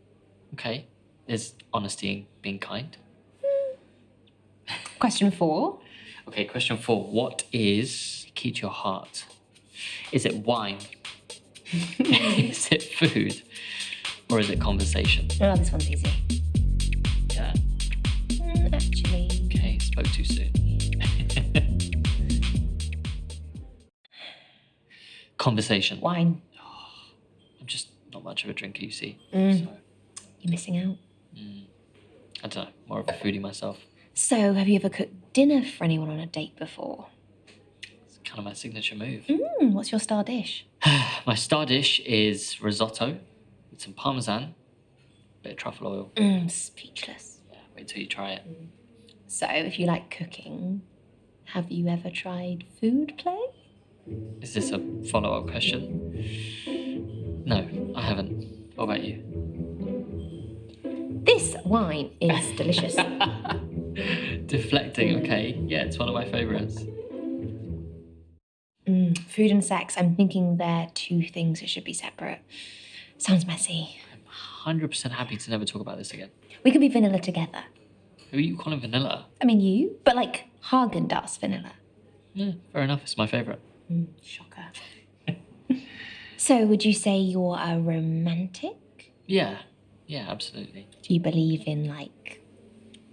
Okay. Is honesty in being kind? Question 4. Okay, question 4. What is key to your heart? Is it wine? Is it food? Or is it conversation? Oh, this one's easy. Yeah. Actually. Okay, spoke too soon. Conversation. Wine. I'm just not much of a drinker, you see. So, You're missing out. I don't know, more of a foodie myself. So, have you ever cooked dinner for anyone on a date before? It's kind of my signature move. What's your star dish? My star dish is risotto with some parmesan, bit of truffle oil. Speechless. Yeah, wait till you try it. So, if you like cooking, have you ever tried food play? Is this a follow-up question? No, I haven't. What about you? This wine is delicious. Deflecting, okay. Yeah, it's one of my favourites. Food and sex, I'm thinking they're two things that should be separate. Sounds messy. I'm 100% happy to never talk about this again. We could be vanilla together. Who are you calling vanilla? I mean, you, but like Haagen-Dazs vanilla. Yeah, fair enough. It's my favourite. Shocker. So, would you say you're a romantic? Yeah, absolutely. Do you believe in, like,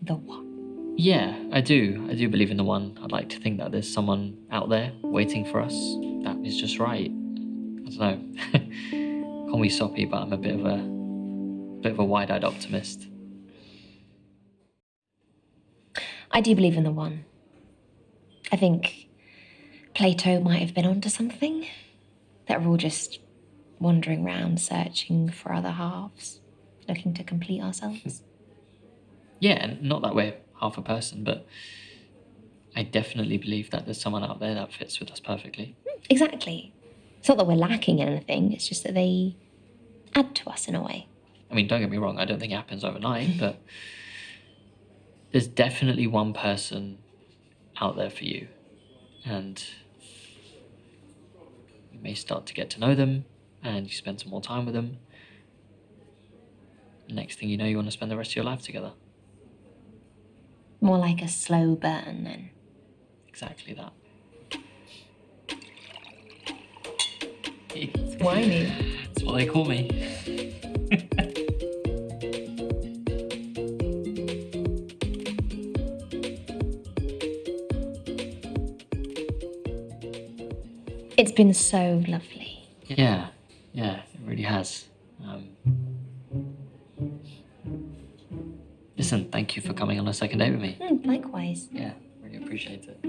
the one? Yeah, I do. I do believe in the one. I'd like to think that there's someone out there waiting for us that is just right. I don't know. Call me soppy, but I'm a bit of a wide-eyed optimist. I do believe in the one. I think Plato might have been onto something. That we're all just wandering around searching for other halves, looking to complete ourselves. Yeah, and not that we're half a person, but I definitely believe that there's someone out there that fits with us perfectly. Exactly. It's not that we're lacking anything, it's just that they add to us in a way. I mean, don't get me wrong, I don't think it happens overnight, but there's definitely one person out there for you. And you may start to get to know them, and you spend some more time with them. Next thing you know, you want to spend the rest of your life together. More like a slow burn then. Exactly that. It's whiny. That's what they call me. It's been so lovely. Yeah, it really has. Listen, thank you for coming on a second date with me. Likewise. Yeah, really appreciate it.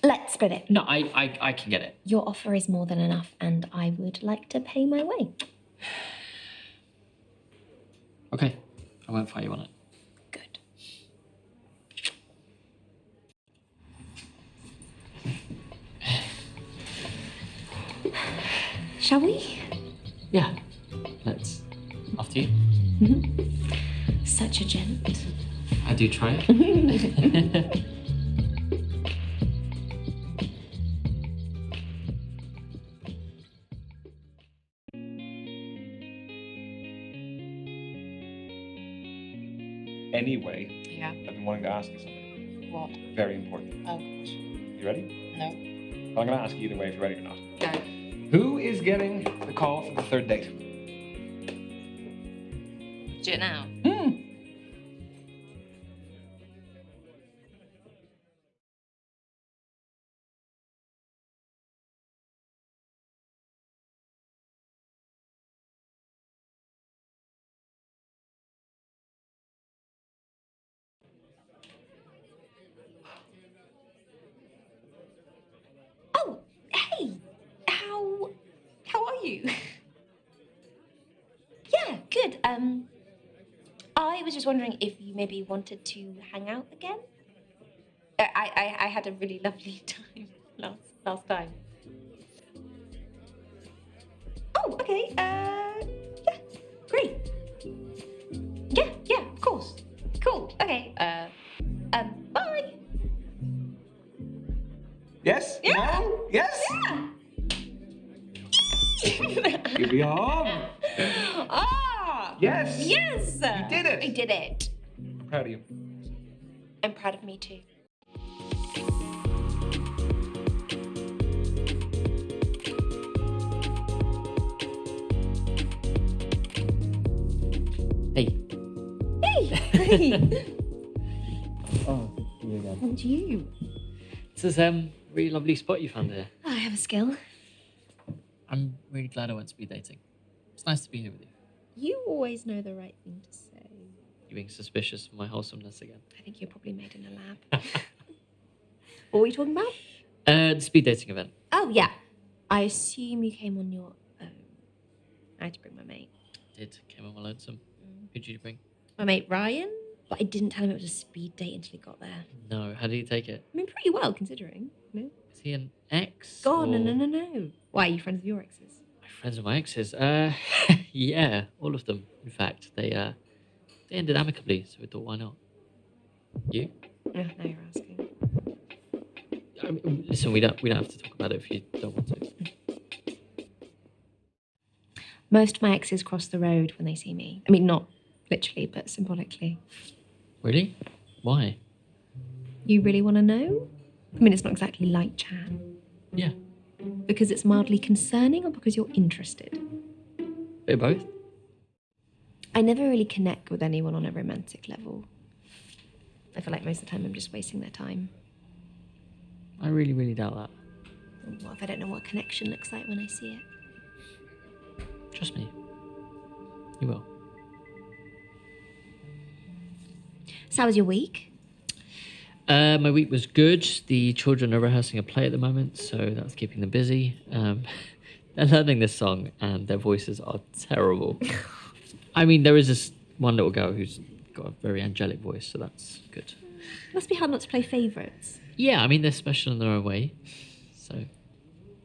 Let's split it. No, I can get it. Your offer is more than enough, and I would like to pay my way. Okay, I won't fight you on it. Good. Shall we? Yeah, let's. After you. Such a gent. I do try it. Anyway, Yeah. I've been wanting to ask you something. What? Very important. Oh, You ready? no. Well, I'm going to ask you either way if you're ready or not. Go. Who is getting the call for the third date? Do it now. Oh, hey! How are you? Yeah, good. I was just wondering if you maybe wanted to hang out again. I had a really lovely time last time. Oh, okay. Yeah, great. Yeah, of course. Cool. Okay. Bye. Yes? Yeah. No? Yes? Give me a hug. Ah! Yes. Yes! You did it. I did it. I'm proud of you. I'm proud of me too. Hey. Hey! Oh, good to see you again. And you? This is a really lovely spot you found here. I have a skill. I'm really glad I went speed dating. It's nice to be here with you. You always know the right thing to say. You being suspicious of my wholesomeness again. I think you're probably made in a lab. What were we talking about? The speed dating event. Oh, yeah. I assume you came on your own. I had to bring my mate. Came on my lonesome. Who'd you bring? My mate Ryan? But I didn't tell him it was a speed date until he got there. No, how did he take it? I mean, pretty well considering. No. Is he an ex? God, or- no. Why, are you friends with your exes? My friends with my exes? Yeah, all of them. In fact, they ended amicably, so we thought, why not? You? No, now you're asking. I mean, listen, we don't have to talk about it if you don't want to. Most of my exes cross the road when they see me. I mean, not literally, but symbolically. Really? Why? You really want to know? I mean, it's not exactly light chat. Yeah. Because it's mildly concerning or because you're interested? Bit of both. I never really connect with anyone on a romantic level. I feel like most of the time I'm just wasting their time. I really, really doubt that. What if I don't know what connection looks like when I see it? Trust me. You will. So how was your week? My week was good. The children are rehearsing a play at the moment, so that's keeping them busy. They're learning this song, and their voices are terrible. I mean, there is this one little girl who's got a very angelic voice, so that's good. It must be hard not to play favourites. Yeah, I mean, they're special in their own way, so...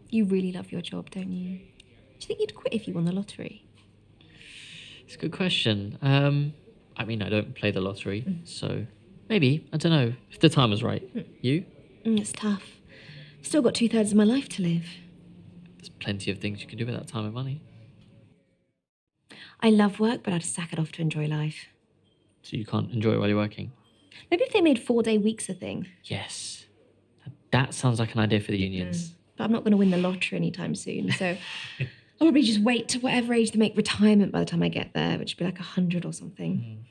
You really love your job, don't you? Do you think you'd quit if you won the lottery? It's a good question. I mean, I don't play the lottery, so maybe. I don't know. If the time was right. You? It's tough. Still got 2/3 of my life to live. There's plenty of things you can do with that time and money. I love work, but I'd sack it off to enjoy life. So you can't enjoy it while you're working? Maybe if they made 4-day weeks a thing. Yes. That sounds like an idea for the unions. But I'm not going to win the lottery anytime soon, so I'll probably just wait to whatever age they make retirement by the time I get there, which would be like 100 or something.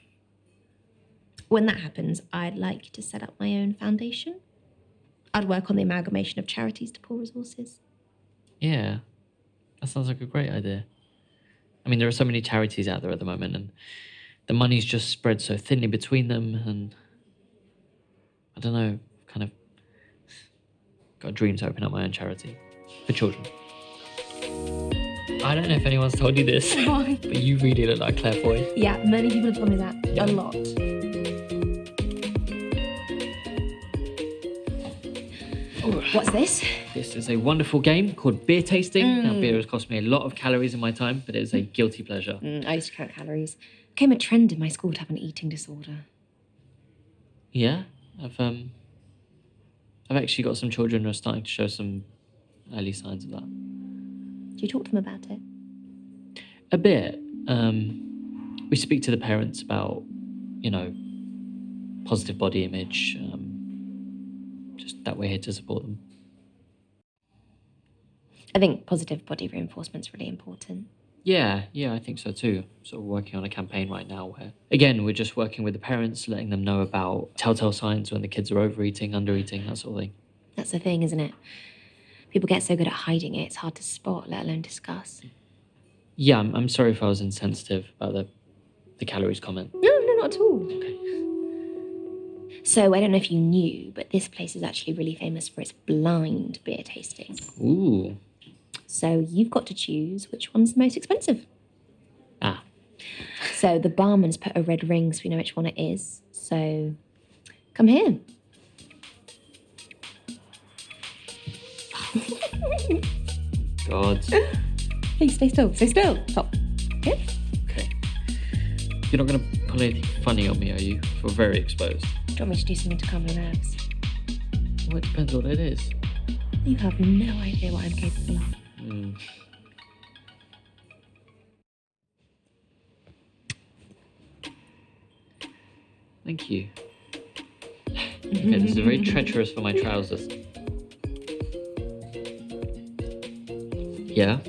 When that happens, I'd like to set up my own foundation. I'd work on the amalgamation of charities to poor resources. Yeah. That sounds like a great idea. I mean, there are so many charities out there at the moment, and the money's just spread so thinly between them, and I don't know, kind of got a dream to open up my own charity for children. I don't know if anyone's told you this, but you really look like Claire Foy. Yeah, many people have told me that. A lot. What's this? This is a wonderful game called beer tasting. Now, beer has cost me a lot of calories in my time, but it is a guilty pleasure. I used to count calories. It became a trend in my school to have an eating disorder. Yeah, I've actually got some children who are starting to show some early signs of that. Do you talk to them about it? A bit. We speak to the parents about, positive body image. Just that we're here to support them. I think positive body reinforcement's really important. Yeah, I think so too. Sort of working on a campaign right now where, again, we're just working with the parents, letting them know about telltale signs when the kids are overeating, undereating, that sort of thing. That's the thing, isn't it? People get so good at hiding it, it's hard to spot, let alone discuss. Yeah, I'm sorry if I was insensitive about the calories comment. No, not at all. Okay. So, I don't know if you knew, but this place is actually really famous for its blind beer tasting. Ooh. So, you've got to choose which one's the most expensive. Ah. So, the barman's put a red ring so we know which one it is. So, come here. God. Hey, stay still. Stop. Yeah? Okay. You're not going to pull anything funny on me, are you? If we're very exposed. Do you want me to do something to calm your nerves? Well, it depends what it is. You have no idea what I'm capable of. Thank you. Okay, this is very treacherous for my trousers. Yeah?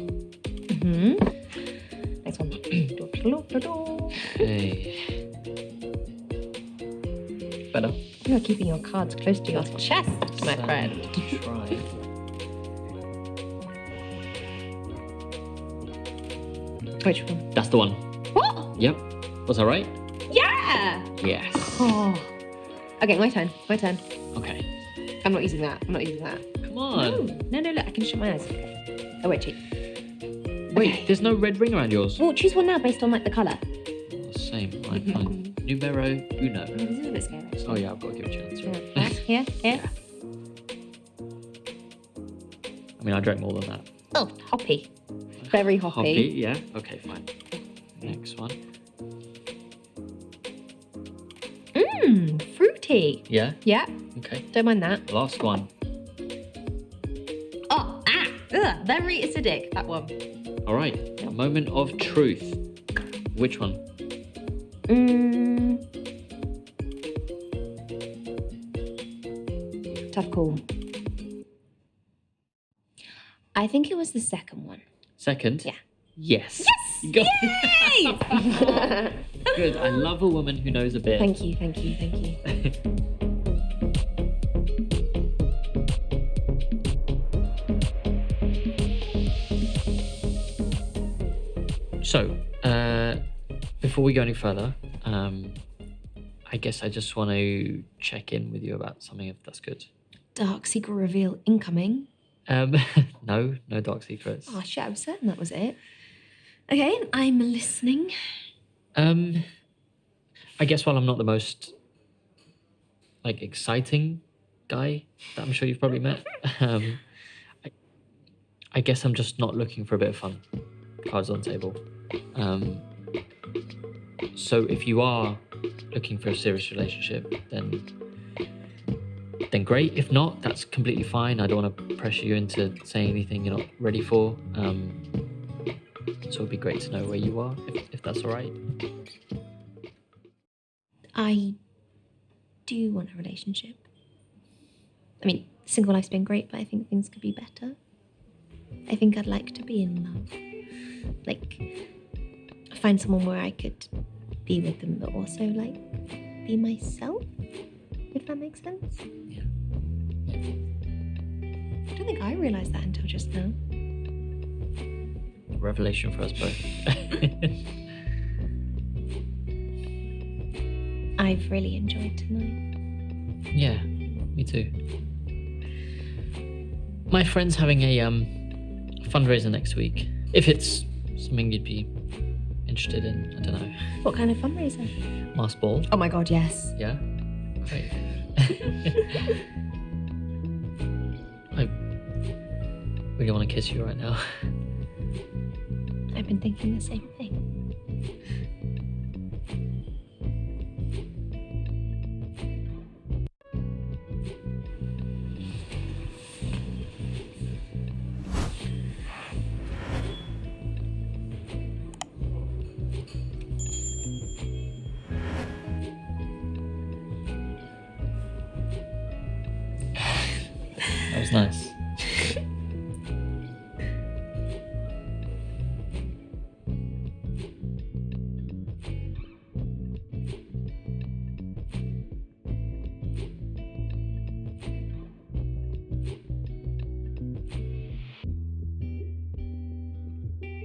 Next one. Okay. Better? You are keeping your cards close to your chest, my friend. Try. Which one? That's the one. What? Yep. Was that right? Yeah! Yes. Oh. Okay, my turn. Okay. I'm not using that. Come on. No, look, I can shut my eyes. Oh, wait, cheat. Wait, there's no red ring around yours. Well, choose one now based on, the colour. Same. Right, fine. Numero uno. This is a bit scary, actually. Oh yeah, I've got to give it a chance. Right? Yeah. I mean, I drank more than that. Oh, hoppy. Very hoppy. Hoppy, yeah. Okay, fine. Next one. Fruity. Yeah. Yeah. Okay. Don't mind that. Last one. Oh, very acidic, that one. All right. A moment of truth. Which one? Tough call. I think it was the second one. Second? Yeah. Yes. Yes! You got it. Good. I love a woman who knows a bit. Thank you. So, before we go any further, I guess I just want to check in with you about something, if that's good. Dark secret reveal incoming. No dark secrets. Oh shit, I was certain that was it. Okay, I'm listening. I guess while I'm not the most exciting guy that I'm sure you've probably met, I guess I'm just not looking for a bit of fun. Cards on table. So if you are looking for a serious relationship, then great. If not, that's completely fine. I don't want to pressure you into saying anything you're not ready for. So it'd be great to know where you are, if that's all right. I do want a relationship. I mean, single life's been great, but I think things could be better. I think I'd like to be in love. Find someone where I could be with them, but also, be myself, if that makes sense. Yeah. I don't think I realised that until just now. Revelation for us both. I've really enjoyed tonight. Yeah, me too. My friend's having a fundraiser next week. If it's something you'd be interested in, I don't know. What kind of fundraiser? Mass ball. Oh my god, yes. Yeah? Great. I really want to kiss you right now. I've been thinking the same thing. That was nice.